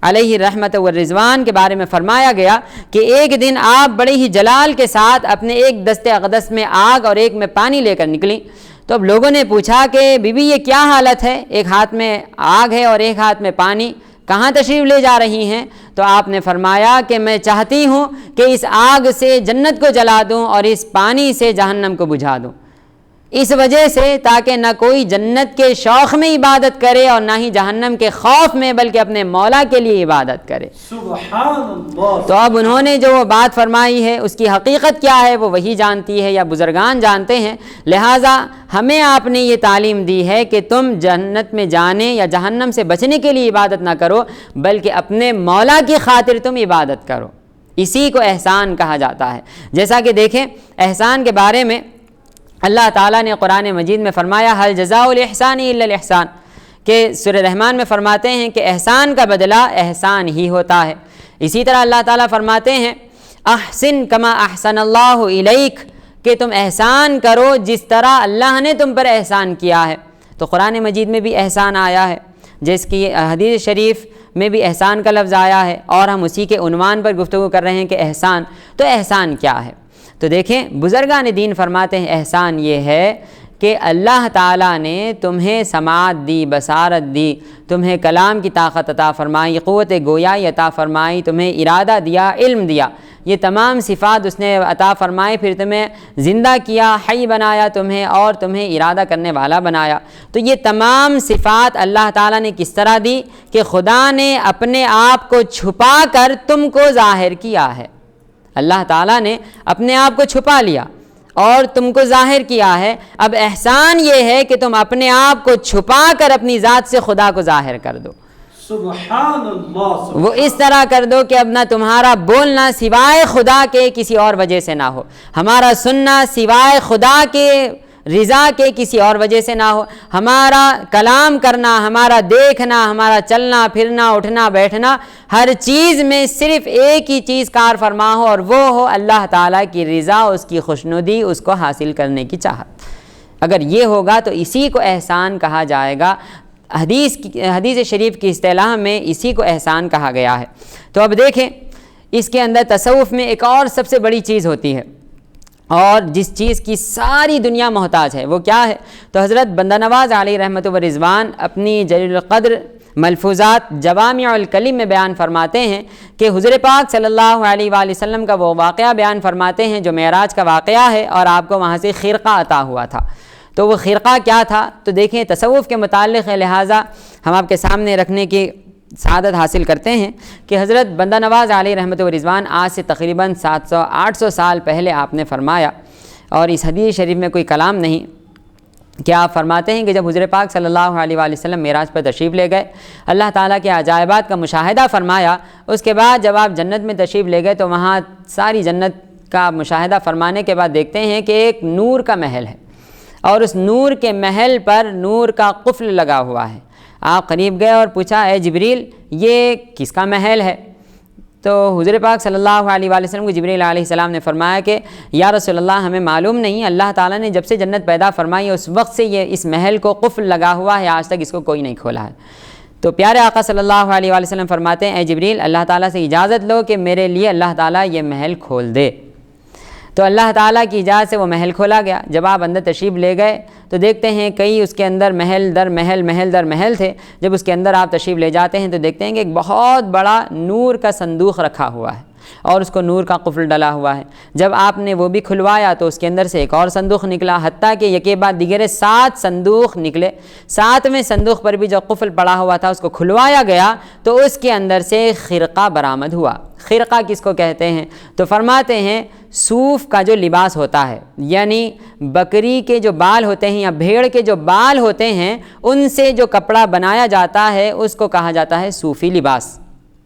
علیہ رحمت والرضوان کے بارے میں فرمایا گیا کہ ایک دن آپ بڑے ہی جلال کے ساتھ اپنے ایک دستے اقدس میں آگ اور ایک میں پانی لے کر نکلی۔ تو اب لوگوں نے پوچھا کہ بی بی یہ کیا حالت ہے، ایک ہاتھ میں آگ ہے اور ایک ہاتھ میں پانی، کہاں تشریف لے جا رہی ہیں؟ تو آپ نے فرمایا کہ میں چاہتی ہوں کہ اس آگ سے جنت کو جلا دوں اور اس پانی سے جہنم کو بجھا دوں، اس وجہ سے تاکہ نہ کوئی جنت کے شوق میں عبادت کرے اور نہ ہی جہنم کے خوف میں، بلکہ اپنے مولا کے لیے عبادت کرے۔ سبحان اللہ۔ تو اب انہوں نے جو وہ بات فرمائی ہے اس کی حقیقت کیا ہے وہ وہی جانتی ہے یا بزرگان جانتے ہیں، لہٰذا ہمیں آپ نے یہ تعلیم دی ہے کہ تم جنت میں جانے یا جہنم سے بچنے کے لیے عبادت نہ کرو بلکہ اپنے مولا کی خاطر تم عبادت کرو، اسی کو احسان کہا جاتا ہے۔ جیسا کہ دیکھیں احسان کے بارے میں اللہ تعالیٰ نے قرآن مجید میں فرمایا حل جزاء الاحسان الا الاحسان، کہ سورہ رحمان میں فرماتے ہیں کہ احسان کا بدلہ احسان ہی ہوتا ہے۔ اسی طرح اللہ تعالیٰ فرماتے ہیں احسن کما احسن اللہ الیک، کہ تم احسان کرو جس طرح اللہ نے تم پر احسان کیا ہے۔ تو قرآن مجید میں بھی احسان آیا ہے، جس کی حدیث شریف میں بھی احسان کا لفظ آیا ہے، اور ہم اسی کے عنوان پر گفتگو کر رہے ہیں کہ احسان۔ تو احسان کیا ہے؟ تو دیکھیں بزرگان دین فرماتے ہیں احسان یہ ہے کہ اللہ تعالیٰ نے تمہیں سماعت دی، بصارت دی، تمہیں کلام کی طاقت عطا فرمائی، قوت گویائی عطا فرمائی، تمہیں ارادہ دیا، علم دیا، یہ تمام صفات اس نے عطا فرمائے، پھر تمہیں زندہ کیا، حی بنایا تمہیں، اور تمہیں ارادہ کرنے والا بنایا۔ تو یہ تمام صفات اللہ تعالیٰ نے کس طرح دی کہ خدا نے اپنے آپ کو چھپا کر تم کو ظاہر کیا ہے۔ اللہ تعالیٰ نے اپنے آپ کو چھپا لیا اور تم کو ظاہر کیا ہے۔ اب احسان یہ ہے کہ تم اپنے آپ کو چھپا کر اپنی ذات سے خدا کو ظاہر کر دو۔ سبحان اللہ۔ وہ اس طرح کر دو کہ اب نہ تمہارا بولنا سوائے خدا کے کسی اور وجہ سے نہ ہو، ہمارا سننا سوائے خدا کے رضا کے کسی اور وجہ سے نہ ہو، ہمارا کلام کرنا، ہمارا دیکھنا، ہمارا چلنا پھرنا اٹھنا بیٹھنا، ہر چیز میں صرف ایک ہی چیز کار فرما ہو، اور وہ ہو اللہ تعالیٰ کی رضا، اس کی خوشنودی، اس کو حاصل کرنے کی چاہت۔ اگر یہ ہوگا تو اسی کو احسان کہا جائے گا۔ حدیث شریف کی اصطلاح میں اسی کو احسان کہا گیا ہے۔ تو اب دیکھیں اس کے اندر تصوف میں ایک اور سب سے بڑی چیز ہوتی ہے، اور جس چیز کی ساری دنیا محتاج ہے، وہ کیا ہے؟ تو حضرت بندہ نواز علیہ رحمت و رضوان اپنی جلیل القدر ملفوظات جوامع الکلم میں بیان فرماتے ہیں کہ حضور پاک صلی اللہ علیہ وآلہ وسلم کا وہ واقعہ بیان فرماتے ہیں جو معراج کا واقعہ ہے، اور آپ کو وہاں سے خرقہ عطا ہوا تھا۔ تو وہ خرقہ کیا تھا؟ تو دیکھیں تصوف کے متعلق ہے، لہٰذا ہم آپ کے سامنے رکھنے کی سعادت حاصل کرتے ہیں کہ حضرت بندہ نواز علیہ رحمت و رضوان آج سے تقریباً 700-800 سال پہلے آپ نے فرمایا، اور اس حدیث شریف میں کوئی کلام نہیں، کہ آپ فرماتے ہیں کہ جب حضور پاک صلی اللہ علیہ وآلہ وسلم معراج پر تشریف لے گئے، اللہ تعالیٰ کے عجائبات کا مشاہدہ فرمایا، اس کے بعد جب آپ جنت میں تشریف لے گئے تو وہاں ساری جنت کا مشاہدہ فرمانے کے بعد دیکھتے ہیں کہ ایک نور کا محل ہے، اور اس نور کے محل پر نور کا قفل لگا ہوا ہے۔ آپ قریب گئے اور پوچھا اے جبریل یہ کس کا محل ہے؟ تو حضور پاک صلی اللہ علیہ وآلہ وسلم کو جبریل علیہ السلام نے فرمایا کہ یا رسول اللہ ہمیں معلوم نہیں، اللہ تعالیٰ نے جب سے جنت پیدا فرمائی اس وقت سے یہ اس محل کو قفل لگا ہوا ہے، آج تک اس کو کوئی نہیں کھولا ہے۔ تو پیارے آقا صلی اللہ علیہ وآلہ وسلم فرماتے ہیں اے جبریل اللہ تعالیٰ سے اجازت لو کہ میرے لیے اللہ تعالیٰ یہ محل کھول دے۔ تو اللہ تعالیٰ کی اجازت سے وہ محل کھولا گیا۔ جب آپ اندر تشریف لے گئے تو دیکھتے ہیں کئی اس کے اندر محل در محل محل در محل تھے۔ جب اس کے اندر آپ تشریف لے جاتے ہیں تو دیکھتے ہیں کہ ایک بہت بڑا نور کا صندوق رکھا ہوا ہے اور اس کو نور کا قفل ڈلا ہوا ہے۔ جب آپ نے وہ بھی کھلوایا تو اس کے اندر سے ایک اور صندوق نکلا، حتیٰ کہ یکے بعد دیگرے 7 صندوق نکلے۔ 7ویں صندوق پر بھی جو قفل پڑا ہوا تھا اس کو کھلوایا گیا تو اس کے اندر سے خرقہ برآمد ہوا۔ خرقہ کس کو کہتے ہیں؟ تو فرماتے ہیں صوف کا جو لباس ہوتا ہے، یعنی بکری کے جو بال ہوتے ہیں یا بھیڑ کے جو بال ہوتے ہیں ان سے جو کپڑا بنایا جاتا ہے اس کو کہا جاتا ہے صوفی لباس،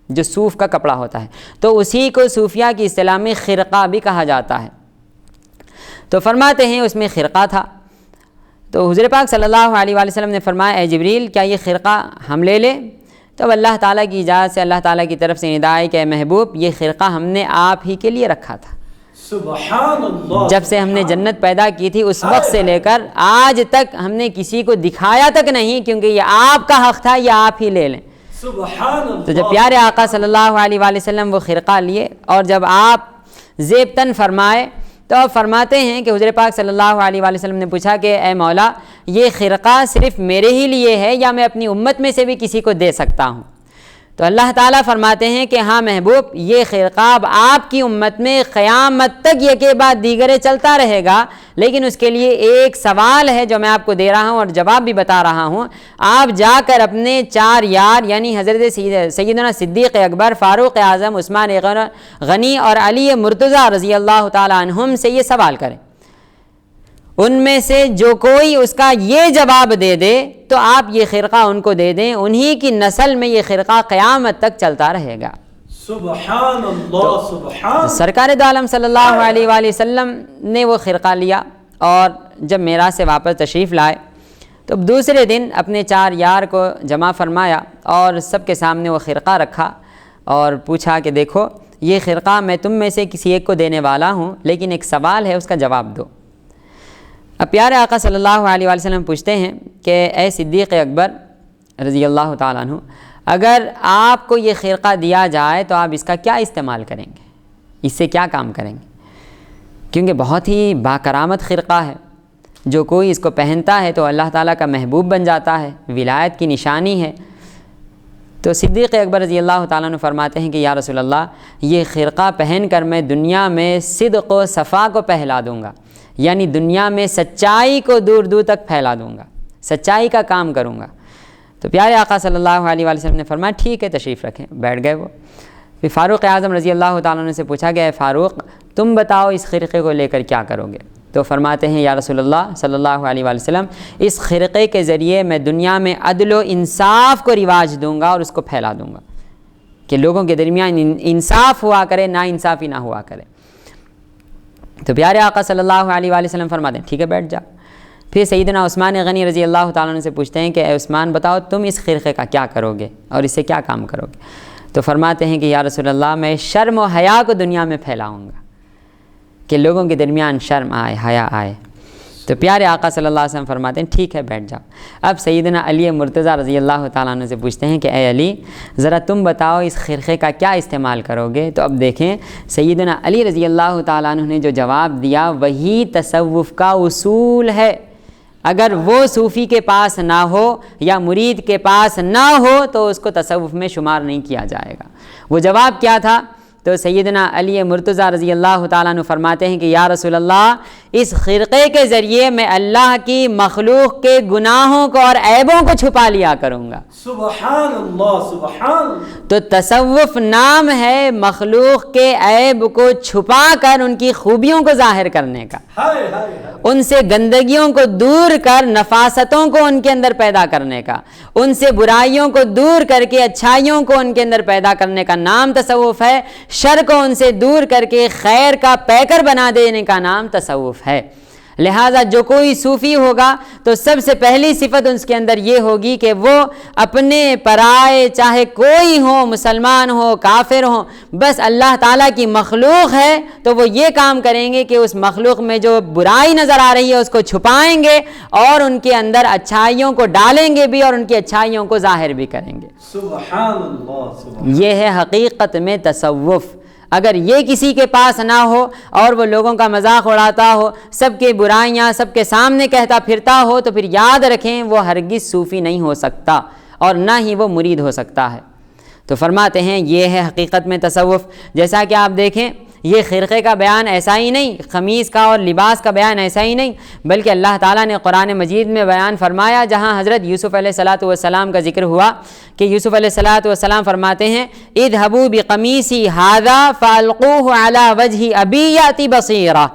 جو صوف کا کپڑا ہوتا ہے، تو اسی کو صوفیہ کی اصطلاح میں خرقہ بھی کہا جاتا ہے۔ تو فرماتے ہیں اس میں خرقہ تھا۔ تو حضور پاک صلی اللہ علیہ وآلہ وسلم نے فرمایا اے جبریل کیا یہ خرقہ ہم لے لیں؟ تو اللہ تعالیٰ کی اجازت سے اللہ تعالیٰ کی طرف سے نداء کہ اے محبوب یہ خرقہ ہم نے آپ ہی کے لیے رکھا تھا۔ سبحان اللہ، جب سے ہم نے جنت پیدا کی تھی اس وقت سے لے کر آج تک ہم نے کسی کو دکھایا تک نہیں، کیونکہ یہ آپ کا حق تھا، یہ آپ ہی لے لیں۔ سبحان اللہ۔ تو جب پیارے آقا صلی اللہ علیہ وآلہ وسلم وہ خرقہ لیے اور جب آپ زیب تن فرمائے تو آپ فرماتے ہیں کہ حضور پاک صلی اللہ علیہ وآلہ وسلم نے پوچھا کہ اے مولا یہ خرقہ صرف میرے ہی لیے ہے یا میں اپنی امت میں سے بھی کسی کو دے سکتا ہوں؟ تو اللہ تعالیٰ فرماتے ہیں کہ ہاں محبوب یہ خرقہ اب آپ کی امت میں قیامت تک یہ کے بعد دیگرے چلتا رہے گا، لیکن اس کے لیے ایک سوال ہے جو میں آپ کو دے رہا ہوں اور جواب بھی بتا رہا ہوں۔ آپ جا کر اپنے 4 یار یعنی حضرت سیدنا صدیق اکبر، فاروق اعظم، عثمان غنی اور علی مرتضیٰ رضی اللہ تعالیٰ عنہم سے یہ سوال کریں، ان میں سے جو کوئی اس کا یہ جواب دے دے تو آپ یہ خرقہ ان کو دے دیں، انہی کی نسل میں یہ خرقہ قیامت تک چلتا رہے گا۔ سبحان اللہ، سبحان۔ سرکار دو عالم صلی اللہ علیہ وآلہ وسلم نے وہ خرقہ لیا اور جب معراج سے واپس تشریف لائے تو دوسرے دن اپنے 4 یار کو جمع فرمایا اور سب کے سامنے وہ خرقہ رکھا اور پوچھا کہ دیکھو یہ خرقہ میں تم میں سے کسی ایک کو دینے والا ہوں، لیکن ایک سوال ہے اس کا جواب دو۔ اب پیارے آقا صلی اللہ علیہ وآلہ وسلم پوچھتے ہیں کہ اے صدیق اکبر رضی اللہ تعالیٰ عنہ، اگر آپ کو یہ خرقہ دیا جائے تو آپ اس کا کیا استعمال کریں گے؟ اس سے کیا کام کریں گے؟ کیونکہ بہت ہی باکرامت خرقہ ہے، جو کوئی اس کو پہنتا ہے تو اللہ تعالیٰ کا محبوب بن جاتا ہے، ولایت کی نشانی ہے۔ تو صدیق اکبر رضی اللہ تعالیٰ عنہ فرماتے ہیں کہ یا رسول اللہ یہ خرقہ پہن کر میں دنیا میں صدق و صفا کو پھیلا دوں گا، یعنی دنیا میں سچائی کو دور دور تک پھیلا دوں گا، سچائی کا کام کروں گا۔ تو پیارے آقا صلی اللہ علیہ وآلہ وسلم نے فرمایا ٹھیک ہے تشریف رکھیں، بیٹھ گئے وہ۔ پھر فاروق اعظم رضی اللہ تعالیٰ عنہ سے پوچھا کہ اے فاروق تم بتاؤ اس خرقے کو لے کر کیا کرو گے؟ تو فرماتے ہیں یا رسول اللہ صلی اللہ علیہ وآلہ وسلم اس خرقے کے ذریعے میں دنیا میں عدل و انصاف کو رواج دوں گا اور اس کو پھیلا دوں گا کہ لوگوں کے درمیان انصاف ہوا کرے، نا انصافی نہ ہوا کرے۔ تو پیارے آقا صلی اللہ علیہ وآلہ وسلم فرماتے ہیں ٹھیک ہے بیٹھ جا۔ پھر سیدنا عثمان غنی رضی اللہ تعالیٰ عنہ سے پوچھتے ہیں کہ اے عثمان بتاؤ تم اس خرقے کا کیا کرو گے اور اس سے کیا کام کرو گے؟ تو فرماتے ہیں کہ یا رسول اللہ میں شرم و حیا کو دنیا میں پھیلاؤں گا کہ لوگوں کے درمیان شرم آئے، حیا آئے۔ تو پیارے آقا صلی اللہ علیہ وسلم فرماتے ہیں ٹھیک ہے بیٹھ جاؤ۔ اب سیدنا علی مرتضیٰ رضی اللہ تعالیٰ عنہ سے پوچھتے ہیں کہ اے علی ذرا تم بتاؤ اس خرقے کا کیا استعمال کرو گے؟ تو اب دیکھیں سیدنا علی رضی اللہ تعالیٰ عنہ نے جو جواب دیا وہی تصوف کا اصول ہے۔ اگر وہ صوفی کے پاس نہ ہو یا مرید کے پاس نہ ہو تو اس کو تصوف میں شمار نہیں کیا جائے گا۔ وہ جواب کیا تھا تو سیدنا علی مرتضیٰ رضی اللہ تعالیٰ عنہ فرماتے ہیں کہ یا رسول اللہ، اس خرقے کے ذریعے میں اللہ کی مخلوق کے گناہوں کو اور عیبوں کو چھپا لیا کروں گا۔ سبحان اللہ، سبحان اللہ۔ تو تصوف نام ہے مخلوق کے عیب کو چھپا کر ان کی خوبیوں کو ظاہر کرنے کا، ہائے ہائے ہائے۔ ان سے گندگیوں کو دور کر نفاستوں کو ان کے اندر پیدا کرنے کا، ان سے برائیوں کو دور کر کے اچھائیوں کو ان کے اندر پیدا کرنے کا نام تصوف ہے۔ شر کو ان سے دور کر کے خیر کا پیکر بنا دینے کا نام تصوف ہے۔ لہٰذا جو کوئی صوفی ہوگا تو سب سے پہلی صفت اس کے اندر یہ ہوگی کہ وہ اپنے پرائے، چاہے کوئی ہو، مسلمان ہو، کافر ہو، بس اللہ تعالیٰ کی مخلوق ہے تو وہ یہ کام کریں گے کہ اس مخلوق میں جو برائی نظر آ رہی ہے اس کو چھپائیں گے اور ان کے اندر اچھائیوں کو ڈالیں گے بھی اور ان کی اچھائیوں کو ظاہر بھی کریں گے۔ سبحان اللہ، سبحان۔ یہ ہے حقیقت میں تصوف۔ اگر یہ کسی کے پاس نہ ہو اور وہ لوگوں کا مذاق اڑاتا ہو، سب کے برائیاں سب کے سامنے کہتا پھرتا ہو، تو پھر یاد رکھیں وہ ہرگز صوفی نہیں ہو سکتا اور نہ ہی وہ مرید ہو سکتا ہے۔ تو فرماتے ہیں یہ ہے حقیقت میں تصوف۔ جیسا کہ آپ دیکھیں یہ خرقے کا بیان ایسا ہی نہیں، خمیس کا اور لباس کا بیان ایسا ہی نہیں، بلکہ اللہ تعالیٰ نے قرآن مجید میں بیان فرمایا، جہاں حضرت یوسف علیہ السلام کا ذکر ہوا کہ یوسف علیہ السلام فرماتے ہیں اذهبوا بقمیصی ھذا فالقوه علی وجہ ابی یأتی بصیرہ،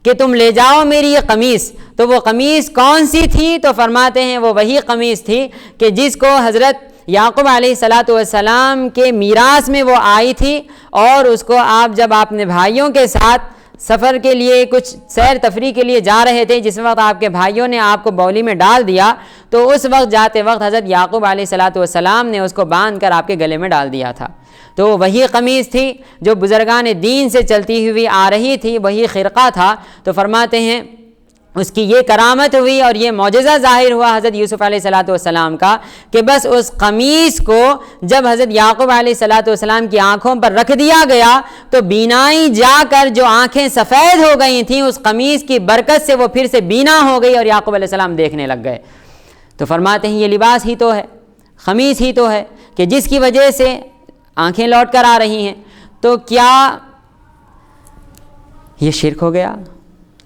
کہ تم لے جاؤ میری یہ قمیص۔ تو وہ قمیص کون سی تھی؟ تو فرماتے ہیں وہ وہی قمیص تھی کہ جس کو حضرت یعقوب علیہ السلام کے میراث میں وہ آئی تھی، اور اس کو آپ جب اپنے بھائیوں کے ساتھ سفر کے لیے کچھ سیر تفریح کے لیے جا رہے تھے، جس وقت آپ کے بھائیوں نے آپ کو بولی میں ڈال دیا، تو اس وقت جاتے وقت حضرت یعقوب علیہ السلام نے اس کو باندھ کر آپ کے گلے میں ڈال دیا تھا۔ تو وہی قمیص تھی جو بزرگان دین سے چلتی ہوئی آ رہی تھی، وہی خرقہ تھا۔ تو فرماتے ہیں اس کی یہ کرامت ہوئی اور یہ معجزہ ظاہر ہوا حضرت یوسف علیہ السلام کا کہ بس اس قمیص کو جب حضرت یعقوب علیہ السلام کی آنکھوں پر رکھ دیا گیا تو بینائی جا کر جو آنکھیں سفید ہو گئی تھیں، اس قمیص کی برکت سے وہ پھر سے بینا ہو گئی اور یعقوب علیہ السلام دیکھنے لگ گئے۔ تو فرماتے ہیں یہ لباس ہی تو ہے، قمیص ہی تو ہے کہ جس کی وجہ سے آنکھیں لوٹ کر آ رہی ہیں۔ تو کیا یہ شرک ہو گیا؟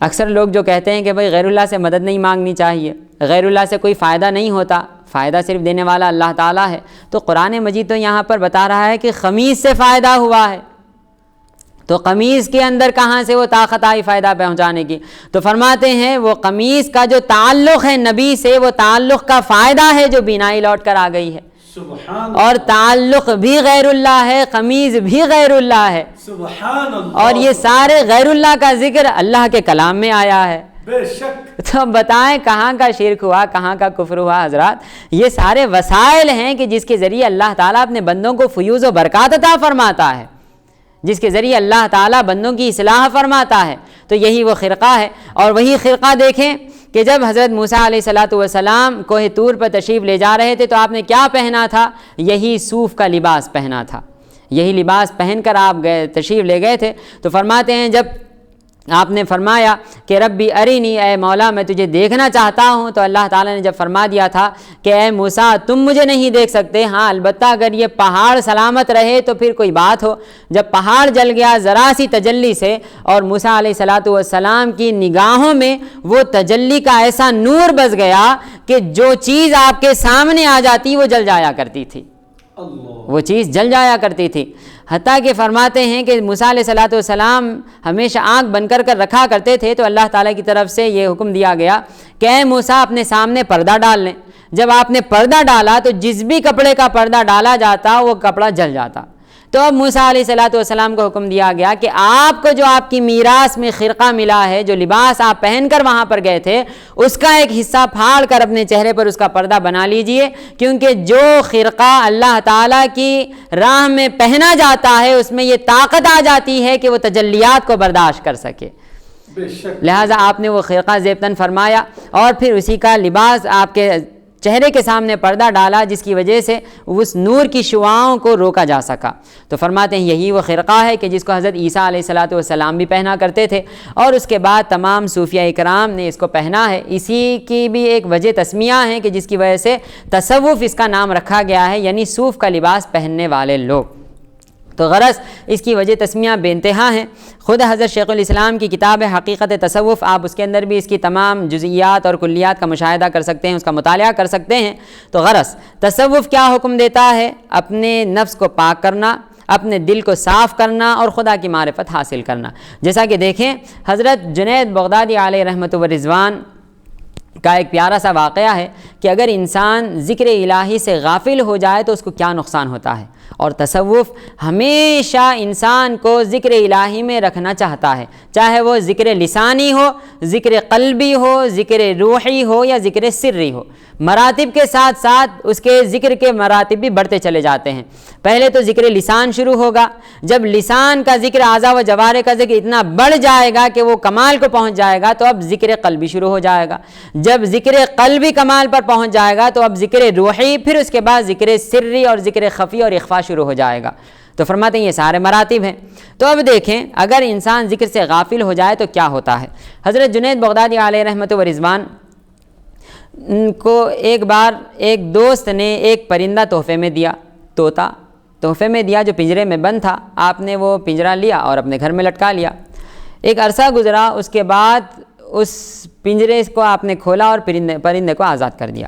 اکثر لوگ جو کہتے ہیں کہ بھئی غیر اللہ سے مدد نہیں مانگنی چاہیے، غیر اللہ سے کوئی فائدہ نہیں ہوتا، فائدہ صرف دینے والا اللہ تعالیٰ ہے، تو قرآن مجید تو یہاں پر بتا رہا ہے کہ قمیص سے فائدہ ہوا ہے، تو قمیص کے اندر کہاں سے وہ طاقت آئی فائدہ پہنچانے کی؟ تو فرماتے ہیں وہ قمیص کا جو تعلق ہے نبی سے، وہ تعلق کا فائدہ ہے جو بینائی لوٹ کر آ گئی ہے، سبحان اور تعلق بھی غیر اللہ ہے، قمیص بھی غیر اللہ ہے، سبحان اللہ۔ اور یہ سارے غیر اللہ کا ذکر اللہ کے کلام میں آیا ہے۔ بے شک۔ تو بتائیں کہاں کا شرک ہوا، کہاں کا کفر ہوا؟ حضرات یہ سارے وسائل ہیں کہ جس کے ذریعے اللہ تعالیٰ اپنے بندوں کو فیوز و برکات عطا فرماتا ہے، جس کے ذریعے اللہ تعالیٰ بندوں کی اصلاح فرماتا ہے۔ تو یہی وہ خرقہ ہے، اور وہی خرقہ دیکھیں کہ جب حضرت موسیٰ علیہ السلام کوہ طور پر تشریف لے جا رہے تھے تو آپ نے کیا پہنا تھا؟ یہی صوف کا لباس پہنا تھا، یہی لباس پہن کر آپ تشریف لے گئے تھے۔ تو فرماتے ہیں جب آپ نے فرمایا کہ ربی ارینی، اے مولا میں تجھے دیکھنا چاہتا ہوں، تو اللہ تعالیٰ نے جب فرما دیا تھا کہ اے موسیٰ تم مجھے نہیں دیکھ سکتے، ہاں البتہ اگر یہ پہاڑ سلامت رہے تو پھر کوئی بات ہو۔ جب پہاڑ جل گیا ذرا سی تجلی سے، اور موسیٰ علیہ السلام کی نگاہوں میں وہ تجلی کا ایسا نور بس گیا کہ جو چیز آپ کے سامنے آ جاتی وہ جل جایا کرتی تھی، وہ چیز جل جایا کرتی تھی۔ حتیٰ کہ فرماتے ہیں کہ موسیٰ علیہ السلام ہمیشہ آنکھ بند کر رکھا کرتے تھے، تو اللہ تعالیٰ کی طرف سے یہ حکم دیا گیا کہ اے موسیٰ اپنے سامنے پردہ ڈال لیں۔ جب آپ نے پردہ ڈالا تو جس بھی کپڑے کا پردہ ڈالا جاتا وہ کپڑا جل جاتا۔ تو اب موسیٰ علیہ السلام کو حکم دیا گیا کہ آپ کو جو آپ کی میراث میں خرقہ ملا ہے، جو لباس آپ پہن کر وہاں پر گئے تھے، اس کا ایک حصہ پھاڑ کر اپنے چہرے پر اس کا پردہ بنا لیجئے، کیونکہ جو خرقہ اللہ تعالیٰ کی راہ میں پہنا جاتا ہے اس میں یہ طاقت آ جاتی ہے کہ وہ تجلیات کو برداشت کر سکے۔ لہٰذا آپ نے وہ خرقہ زیبتن فرمایا اور پھر اسی کا لباس آپ کے چہرے کے سامنے پردہ ڈالا، جس کی وجہ سے اس نور کی شعاؤں کو روکا جا سکا۔ تو فرماتے ہیں یہی وہ خرقہ ہے کہ جس کو حضرت عیسیٰ علیہ السلام بھی پہنا کرتے تھے، اور اس کے بعد تمام صوفیہ کرام نے اس کو پہنا ہے۔ اسی کی بھی ایک وجہ تسمیہ ہے کہ جس کی وجہ سے تصوف اس کا نام رکھا گیا ہے، یعنی صوف کا لباس پہننے والے لوگ۔ تو غرض اس کی وجہ تسمیہ بے انتہا ہیں۔ خود حضرت شیخ الاسلام کی کتاب ہے حقیقت تصوف، آپ اس کے اندر بھی اس کی تمام جزئیات اور کلیات کا مشاہدہ کر سکتے ہیں، اس کا مطالعہ کر سکتے ہیں۔ تو غرض تصوف کیا حکم دیتا ہے؟ اپنے نفس کو پاک کرنا، اپنے دل کو صاف کرنا اور خدا کی معرفت حاصل کرنا۔ جیسا کہ دیکھیں حضرت جنید بغدادی علیہ رحمۃ و رضوان کا ایک پیارا سا واقعہ ہے کہ اگر انسان ذکر الہی سے غافل ہو جائے تو اس کو کیا نقصان ہوتا ہے، اور تصوف ہمیشہ انسان کو ذکر الہی میں رکھنا چاہتا ہے، چاہے وہ ذکر لسانی ہو، ذکر قلبی ہو، ذکر روحی ہو یا ذکر سری ہو۔ مراتب کے ساتھ ساتھ اس کے ذکر کے مراتب بھی بڑھتے چلے جاتے ہیں۔ پہلے تو ذکر لسان شروع ہوگا، جب لسان کا ذکر، اعضاء و جوارح کا ذکر اتنا بڑھ جائے گا کہ وہ کمال کو پہنچ جائے گا تو اب ذکر قلبی شروع ہو جائے گا، جب ذکر قلبی کمال پر پہنچ جائے گا تو اب ذکر روحی، پھر اس کے بعد ذکر سری اور ذکر خفی اور اخفا شروع ہو جائے گا۔ تو فرماتے ہیں یہ سارے مراتب ہیں۔ تو اب دیکھیں اگر انسان ذکر سے غافل ہو جائے تو کیا ہوتا ہے۔ حضرت جنید بغدادی علیہ رحمۃ و رضوان کو ایک بار ایک دوست نے ایک پرندہ تحفے میں دیا، طوطا تحفے میں دیا جو پنجرے میں بند تھا۔ آپ نے وہ پنجرہ لیا اور اپنے گھر میں لٹکا لیا۔ ایک عرصہ گزرا، اس کے بعد اس پنجرے کو آپ نے کھولا اور پرندے کو آزاد کر دیا۔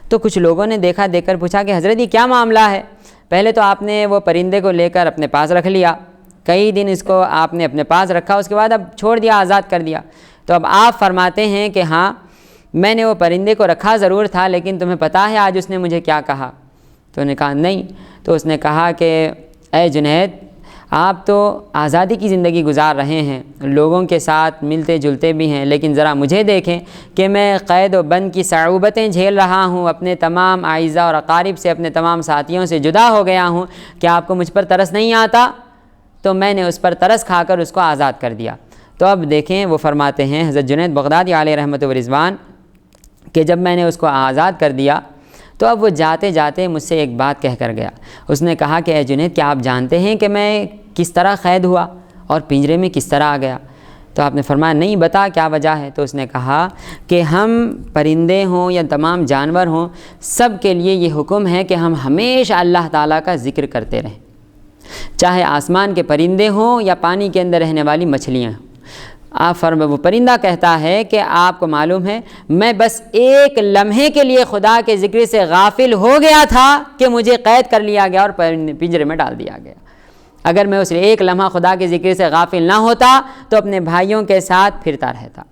تو کچھ لوگوں نے دیکھ کر پوچھا کہ حضرت یہ کیا معاملہ ہے؟ پہلے تو آپ نے وہ پرندے کو لے کر اپنے پاس رکھ لیا، کئی دن اس کو آپ نے اپنے پاس رکھا، اس کے بعد اب چھوڑ دیا، آزاد کر دیا۔ تو اب آپ فرماتے ہیں کہ ہاں میں نے وہ پرندے کو رکھا ضرور تھا، لیکن تمہیں پتہ ہے آج اس نے مجھے کیا کہا؟ تو انہوں نے کہا نہیں۔ تو اس نے کہا کہ اے جنید، آپ تو آزادی کی زندگی گزار رہے ہیں، لوگوں کے ساتھ ملتے جلتے بھی ہیں، لیکن ذرا مجھے دیکھیں کہ میں قید و بند کی صعوبتیں جھیل رہا ہوں، اپنے تمام اعزاء اور اقارب سے، اپنے تمام ساتھیوں سے جدا ہو گیا ہوں، کیا آپ کو مجھ پر ترس نہیں آتا؟ تو میں نے اس پر ترس کھا کر اس کو آزاد کر دیا۔ تو اب دیکھیں وہ فرماتے ہیں حضرت جنید بغدادی علیہ رحمۃ و رضوان کہ جب میں نے اس کو آزاد کر دیا تو اب وہ جاتے جاتے مجھ سے ایک بات کہہ کر گیا۔ اس نے کہا کہ اے جنید، کیا آپ جانتے ہیں کہ میں کس طرح قید ہوا اور پنجرے میں کس طرح آ گیا؟ تو آپ نے فرمایا نہیں، بتا کیا وجہ ہے؟ تو اس نے کہا کہ ہم پرندے ہوں یا تمام جانور ہوں، سب کے لیے یہ حکم ہے کہ ہم ہمیشہ اللہ تعالیٰ کا ذکر کرتے رہیں، چاہے آسمان کے پرندے ہوں یا پانی کے اندر رہنے والی مچھلیاں ہوں۔ وہ پرندہ کہتا ہے کہ آپ کو معلوم ہے میں بس ایک لمحے کے لیے خدا کے ذکر سے غافل ہو گیا تھا کہ مجھے قید کر لیا گیا اور پنجرے میں ڈال دیا گیا۔ اگر میں اس ایک لمحہ خدا کے ذکر سے غافل نہ ہوتا تو اپنے بھائیوں کے ساتھ پھرتا رہتا۔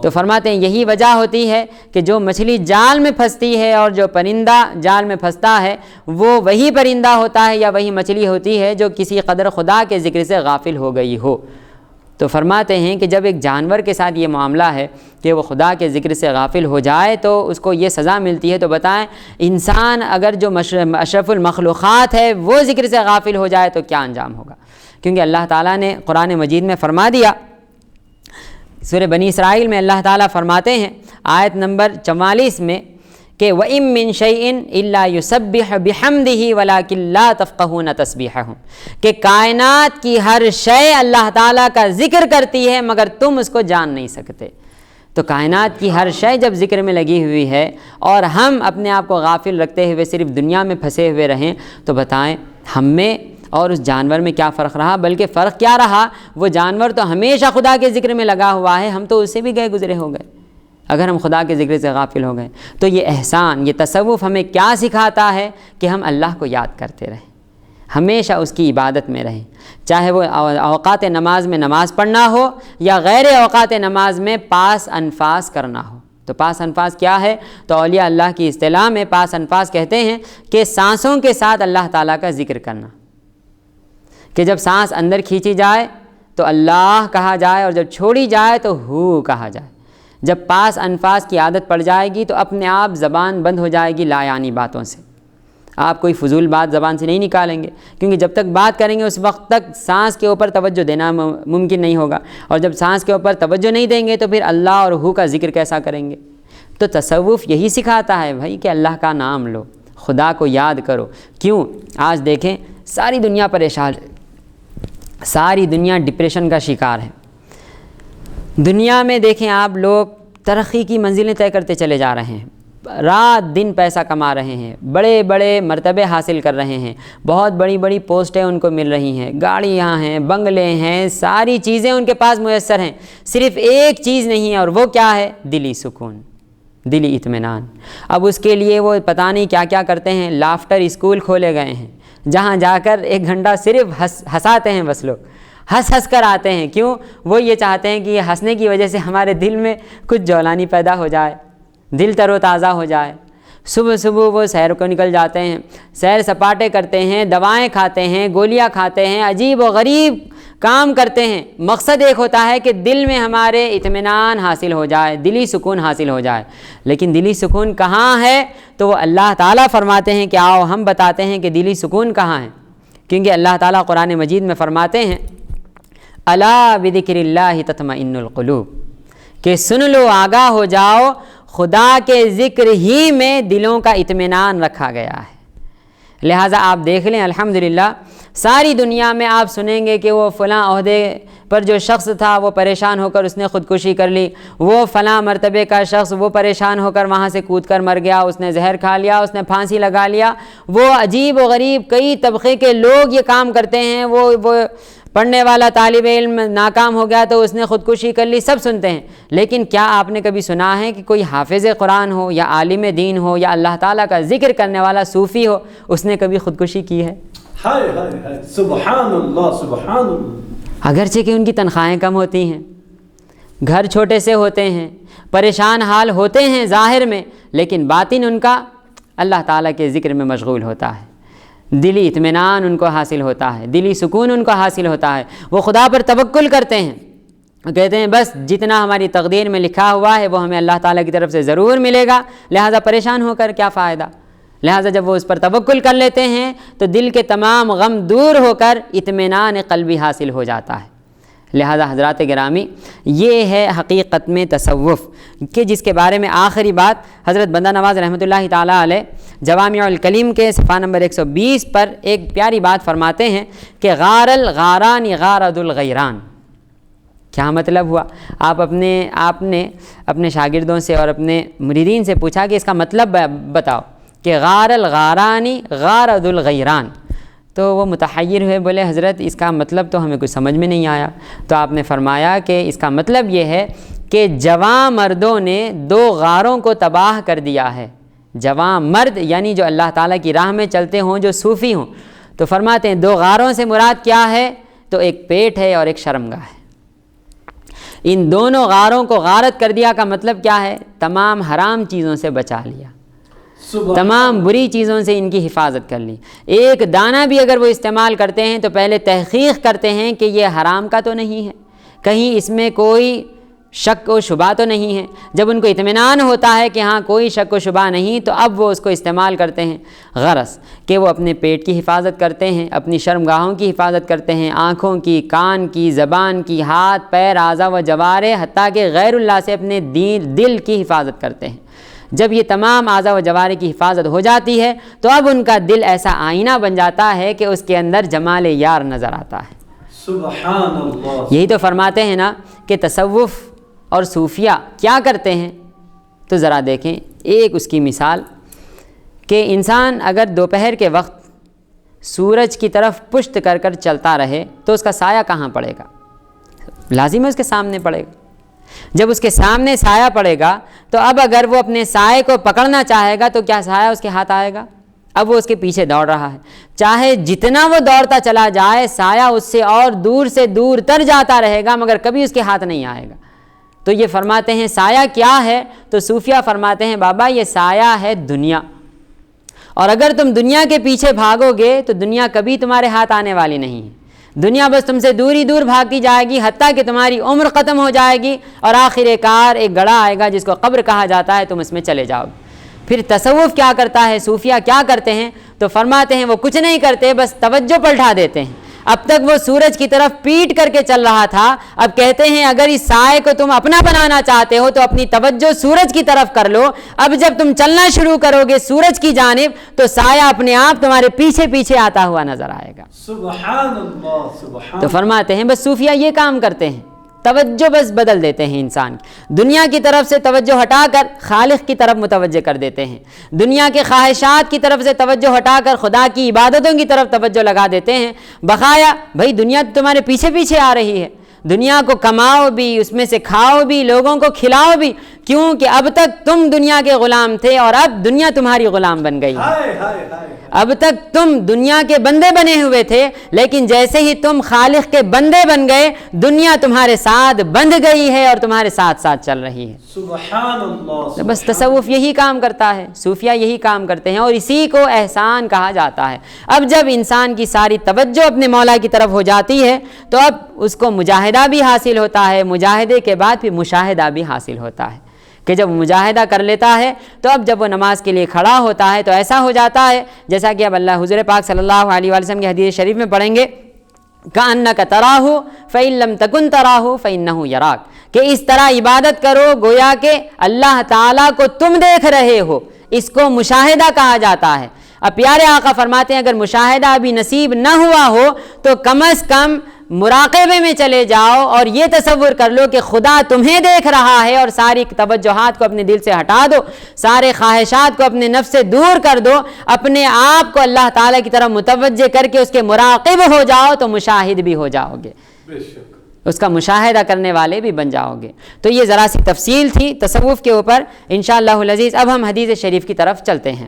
تو فرماتے ہیں یہی وجہ ہوتی ہے کہ جو مچھلی جال میں پھنستی ہے اور جو پرندہ جال میں پھنستا ہے وہ وہی پرندہ ہوتا ہے یا وہی مچھلی ہوتی ہے جو کسی قدر خدا کے ذکر سے غافل ہو گئی ہو۔ تو فرماتے ہیں کہ جب ایک جانور کے ساتھ یہ معاملہ ہے کہ وہ خدا کے ذکر سے غافل ہو جائے تو اس کو یہ سزا ملتی ہے، تو بتائیں انسان اگر جو اشرف المخلوقات ہے وہ ذکر سے غافل ہو جائے تو کیا انجام ہوگا؟ کیونکہ اللہ تعالیٰ نے قرآن مجید میں فرما دیا، سورہ بنی اسرائیل میں اللہ تعالیٰ فرماتے ہیں آیت نمبر 44 میں کہ وَإِن مِّن شَيْءٍ إِلَّا يُسَبِّحُ بِحَمْدِهِ وَلَٰكِن لَّا تَفْقَهُونَ تَسْبِيحَهُم، کہ کائنات کی ہر شے اللہ تعالیٰ کا ذکر کرتی ہے مگر تم اس کو جان نہیں سکتے۔ تو کائنات کی ہر شے جب ذکر میں لگی ہوئی ہے اور ہم اپنے آپ کو غافل رکھتے ہوئے صرف دنیا میں پھنسے ہوئے رہیں تو بتائیں ہم میں اور اس جانور میں کیا فرق رہا؟ بلکہ فرق کیا رہا، وہ جانور تو ہمیشہ خدا کے ذکر میں لگا ہوا ہے، ہم تو اس سے بھی گئے گزرے ہو گئے اگر ہم خدا کے ذکر سے غافل ہو گئے۔ تو یہ احسان، یہ تصوف ہمیں کیا سکھاتا ہے کہ ہم اللہ کو یاد کرتے رہیں، ہمیشہ اس کی عبادت میں رہیں، چاہے وہ اوقات نماز میں نماز پڑھنا ہو یا غیر اوقات نماز میں پاس انفاس کرنا ہو۔ تو پاس انفاس کیا ہے؟ تو اولیاء اللہ کی اصطلاح میں پاس انفاس کہتے ہیں کہ سانسوں کے ساتھ اللہ تعالیٰ کا ذکر کرنا، کہ جب سانس اندر کھینچی جائے تو اللہ کہا جائے اور جب چھوڑی جائے تو ہو کہا جائے۔ جب پاس انفاس کی عادت پڑ جائے گی تو اپنے آپ زبان بند ہو جائے گی لا یعنی باتوں سے، آپ کوئی فضول بات زبان سے نہیں نکالیں گے، کیونکہ جب تک بات کریں گے اس وقت تک سانس کے اوپر توجہ دینا ممکن نہیں ہوگا، اور جب سانس کے اوپر توجہ نہیں دیں گے تو پھر اللہ اور ہو کا ذکر کیسا کریں گے؟ تو تصوف یہی سکھاتا ہے بھائی کہ اللہ کا نام لو، خدا کو یاد کرو۔ کیوں؟ آج دیکھیں ساری دنیا پریشان ہے، ساری دنیا ڈپریشن کا شکار ہے۔ دنیا میں دیکھیں آپ لوگ ترقی کی منزلیں طے کرتے چلے جا رہے ہیں، رات دن پیسہ کما رہے ہیں، بڑے بڑے مرتبے حاصل کر رہے ہیں، بہت بڑی بڑی پوسٹیں ان کو مل رہی ہیں، گاڑیاں ہیں، بنگلے ہیں، ساری چیزیں ان کے پاس میسر ہیں، صرف ایک چیز نہیں ہے، اور وہ کیا ہے؟ دلی سکون، دلی اطمینان۔ اب اس کے لیے وہ پتہ نہیں کیا کیا کرتے ہیں، لافٹر اسکول کھولے گئے ہیں، جہاں جا کر 1 گھنٹہ صرف ہنساتے ہیں، بس لوگ ہنس کر آتے ہیں۔ کیوں؟ وہ یہ چاہتے ہیں کہ یہ ہنسنے کی وجہ سے ہمارے دل میں کچھ جولانی پیدا ہو جائے، دل تر و تازہ ہو جائے۔ صبح صبح وہ سیر کو نکل جاتے ہیں، سیر سپاٹے کرتے ہیں، دوائیں کھاتے ہیں، گولیاں کھاتے ہیں، عجیب و غریب کام کرتے ہیں۔ مقصد ایک ہوتا ہے کہ دل میں ہمارے اطمینان حاصل ہو جائے، دلی سکون حاصل ہو جائے، لیکن دلی سکون کہاں ہے؟ تو وہ اللہ تعالیٰ فرماتے ہیں کہ آؤ ہم بتاتے ہیں کہ دلی سکون کہاں ہے، کیونکہ اللہ تعالیٰ قرآن مجید میں فرماتے ہیں الا بذکر اللہ تطمئن القلوب، کہ سن لو، آگاہ ہو جاؤ، خدا کے ذکر ہی میں دلوں کا اطمینان رکھا گیا ہے۔ لہٰذا آپ دیکھ لیں الحمدللہ ساری دنیا میں آپ سنیں گے کہ وہ فلاں عہدے پر جو شخص تھا وہ پریشان ہو کر اس نے خودکشی کر لی، وہ فلاں مرتبے کا شخص وہ پریشان ہو کر وہاں سے کود کر مر گیا، اس نے زہر کھا لیا، اس نے پھانسی لگا لیا۔ وہ عجیب و غریب کئی طبقے کے لوگ یہ کام کرتے ہیں۔ وہ پڑھنے والا طالب علم ناکام ہو گیا تو اس نے خودکشی کر لی، سب سنتے ہیں، لیکن کیا آپ نے کبھی سنا ہے کہ کوئی حافظ قرآن ہو یا عالم دین ہو یا اللہ تعالیٰ کا ذکر کرنے والا صوفی ہو، اس نے کبھی خودکشی کی ہے؟ ہائے ہائے ہائے، سبحان اللہ سبحان اللہ۔ اگرچہ کہ ان کی تنخواہیں کم ہوتی ہیں، گھر چھوٹے سے ہوتے ہیں، پریشان حال ہوتے ہیں ظاہر میں، لیکن باطن ان کا اللہ تعالیٰ کے ذکر میں مشغول ہوتا ہے، دلی اطمینان ان کو حاصل ہوتا ہے، دلی سکون ان کو حاصل ہوتا ہے۔ وہ خدا پر توکل کرتے ہیں، وہ کہتے ہیں بس جتنا ہماری تقدیر میں لکھا ہوا ہے وہ ہمیں اللہ تعالیٰ کی طرف سے ضرور ملے گا، لہٰذا پریشان ہو کر کیا فائدہ۔ لہٰذا جب وہ اس پر توکل کر لیتے ہیں تو دل کے تمام غم دور ہو کر اطمینان قلبی حاصل ہو جاتا ہے۔ لہذا حضرات گرامی، یہ ہے حقیقت میں تصوف، کہ جس کے بارے میں آخری بات حضرت بندہ نواز رحمۃ اللہ تعالیٰ علیہ جوامع الکلیم کے صفحہ نمبر 120 پر ایک پیاری بات فرماتے ہیں کہ غار الغاران غارد الغیران۔ کیا مطلب ہوا؟ آپ نے اپنے شاگردوں سے اور اپنے مریدین سے پوچھا کہ اس کا مطلب بتاؤ کہ غار الغارانی غارد الغیران، تو وہ متحیر ہوئے، بولے حضرت اس کا مطلب تو ہمیں کچھ سمجھ میں نہیں آیا۔ تو آپ نے فرمایا کہ اس کا مطلب یہ ہے کہ جوان مردوں نے 2 غاروں کو تباہ کر دیا ہے۔ جوان مرد یعنی جو اللہ تعالیٰ کی راہ میں چلتے ہوں، جو صوفی ہوں، تو فرماتے ہیں 2 غاروں سے مراد کیا ہے؟ تو ایک پیٹ ہے اور ایک شرمگاہ ہے۔ ان دونوں غاروں کو غارت کر دیا کا مطلب کیا ہے؟ تمام حرام چیزوں سے بچا لیا، تمام بری چیزوں سے ان کی حفاظت کر لی۔ ایک دانہ بھی اگر وہ استعمال کرتے ہیں تو پہلے تحقیق کرتے ہیں کہ یہ حرام کا تو نہیں ہے، کہیں اس میں کوئی شک و شبہ تو نہیں ہے۔ جب ان کو اطمینان ہوتا ہے کہ ہاں کوئی شک و شبہ نہیں، تو اب وہ اس کو استعمال کرتے ہیں۔ غرض کہ وہ اپنے پیٹ کی حفاظت کرتے ہیں، اپنی شرمگاہوں کی حفاظت کرتے ہیں، آنکھوں کی، کان کی، زبان کی، ہاتھ پیر اعضاء و جوارح، حتیٰ کہ غیر اللہ سے اپنے دل کی حفاظت کرتے ہیں۔ جب یہ تمام اعضاء و جوارح کی حفاظت ہو جاتی ہے تو اب ان کا دل ایسا آئینہ بن جاتا ہے کہ اس کے اندر جمال یار نظر آتا ہے۔ سبحان اللہ۔ یہی تو فرماتے ہیں نا کہ تصوف اور صوفیہ کیا کرتے ہیں، تو ذرا دیکھیں ایک اس کی مثال کہ انسان اگر دوپہر کے وقت سورج کی طرف پشت کر کر چلتا رہے تو اس کا سایہ کہاں پڑے گا؟ لازم ہے اس کے سامنے پڑے گا۔ جب اس کے سامنے سایہ پڑے گا تو اب اگر وہ اپنے سائے کو پکڑنا چاہے گا تو کیا سایہ اس کے ہاتھ آئے گا؟ اب وہ اس کے پیچھے دوڑ رہا ہے، چاہے جتنا وہ دوڑتا چلا جائے سایہ اس سے اور دور سے دور تر جاتا رہے گا، مگر کبھی اس کے ہاتھ نہیں آئے گا۔ تو یہ فرماتے ہیں سایہ کیا ہے؟ تو صوفیہ فرماتے ہیں بابا یہ سایہ ہے دنیا، اور اگر تم دنیا کے پیچھے بھاگو گے تو دنیا کبھی تمہارے ہاتھ آنے والی نہیں ہے۔ دنیا بس تم سے دور ہی دور بھاگتی جائے گی، حتیٰ کہ تمہاری عمر ختم ہو جائے گی، اور آخر کار ایک گڑھا آئے گا جس کو قبر کہا جاتا ہے، تم اس میں چلے جاؤ گے۔ پھر تصوف کیا کرتا ہے، صوفیہ کیا کرتے ہیں؟ تو فرماتے ہیں وہ کچھ نہیں کرتے، بس توجہ پلٹا دیتے ہیں۔ اب تک وہ سورج کی طرف پیٹ کر کے چل رہا تھا، اب کہتے ہیں اگر اس سائے کو تم اپنا بنانا چاہتے ہو تو اپنی توجہ سورج کی طرف کر لو۔ اب جب تم چلنا شروع کرو گے سورج کی جانب تو سایہ اپنے آپ تمہارے پیچھے پیچھے آتا ہوا نظر آئے گا۔ سبحان اللہ سبحان۔ تو فرماتے ہیں بس صوفیہ یہ کام کرتے ہیں، توجہ بس بدل دیتے ہیں انسان کی، دنیا کی طرف سے توجہ ہٹا کر خالق کی طرف متوجہ کر دیتے ہیں، دنیا کے خواہشات کی طرف سے توجہ ہٹا کر خدا کی عبادتوں کی طرف توجہ لگا دیتے ہیں۔ بقایا بھائی دنیا تمہارے پیچھے پیچھے آ رہی ہے، دنیا کو کماؤ بھی، اس میں سے کھاؤ بھی، لوگوں کو کھلاؤ بھی، کیونکہ اب تک تم دنیا کے غلام تھے اور اب دنیا تمہاری غلام بن گئی ہے۔ اب تک تم دنیا کے بندے بنے ہوئے تھے، لیکن جیسے ہی تم خالق کے بندے بن گئے، دنیا تمہارے ساتھ بندھ گئی ہے اور تمہارے ساتھ ساتھ چل رہی ہے۔ سبحان اللہ۔ بس تصوف یہی کام کرتا ہے، صوفیہ یہی کام کرتے ہیں، اور اسی کو احسان کہا جاتا ہے۔ اب جب انسان کی ساری توجہ اپنے مولا کی طرف ہو جاتی ہے تو اب اس کو مجاہدہ بھی حاصل ہوتا ہے، مجاہدے کے بعد پھر مشاہدہ بھی حاصل ہوتا ہے کہ جب مجاہدہ کر لیتا ہے تو اب جب وہ نماز کے لیے کھڑا ہوتا ہے تو ایسا ہو جاتا ہے جیسا کہ اب اللہ حضور پاک صلی اللہ علیہ وآلہ وسلم کی حدیث شریف میں پڑھیں گے، کأنک تراہ فإن لم تکن تراہ فإنہ یراک، کہ اس طرح عبادت کرو گویا کہ اللہ تعالیٰ کو تم دیکھ رہے ہو۔ اس کو مشاہدہ کہا جاتا ہے۔ اب پیارے آقا فرماتے ہیں اگر مشاہدہ ابھی نصیب نہ ہوا ہو تو کم از کم مراقبے میں چلے جاؤ اور یہ تصور کر لو کہ خدا تمہیں دیکھ رہا ہے، اور ساری توجہات کو اپنے دل سے ہٹا دو، سارے خواہشات کو اپنے نفس سے دور کر دو، اپنے آپ کو اللہ تعالیٰ کی طرف متوجہ کر کے اس کے مراقب ہو جاؤ تو مشاہد بھی ہو جاؤ گے، بے شک اس کا مشاہدہ کرنے والے بھی بن جاؤ گے۔ تو یہ ذرا سی تفصیل تھی تصوف کے اوپر۔ انشاءاللہ العزیز اب ہم حدیث شریف کی طرف چلتے ہیں۔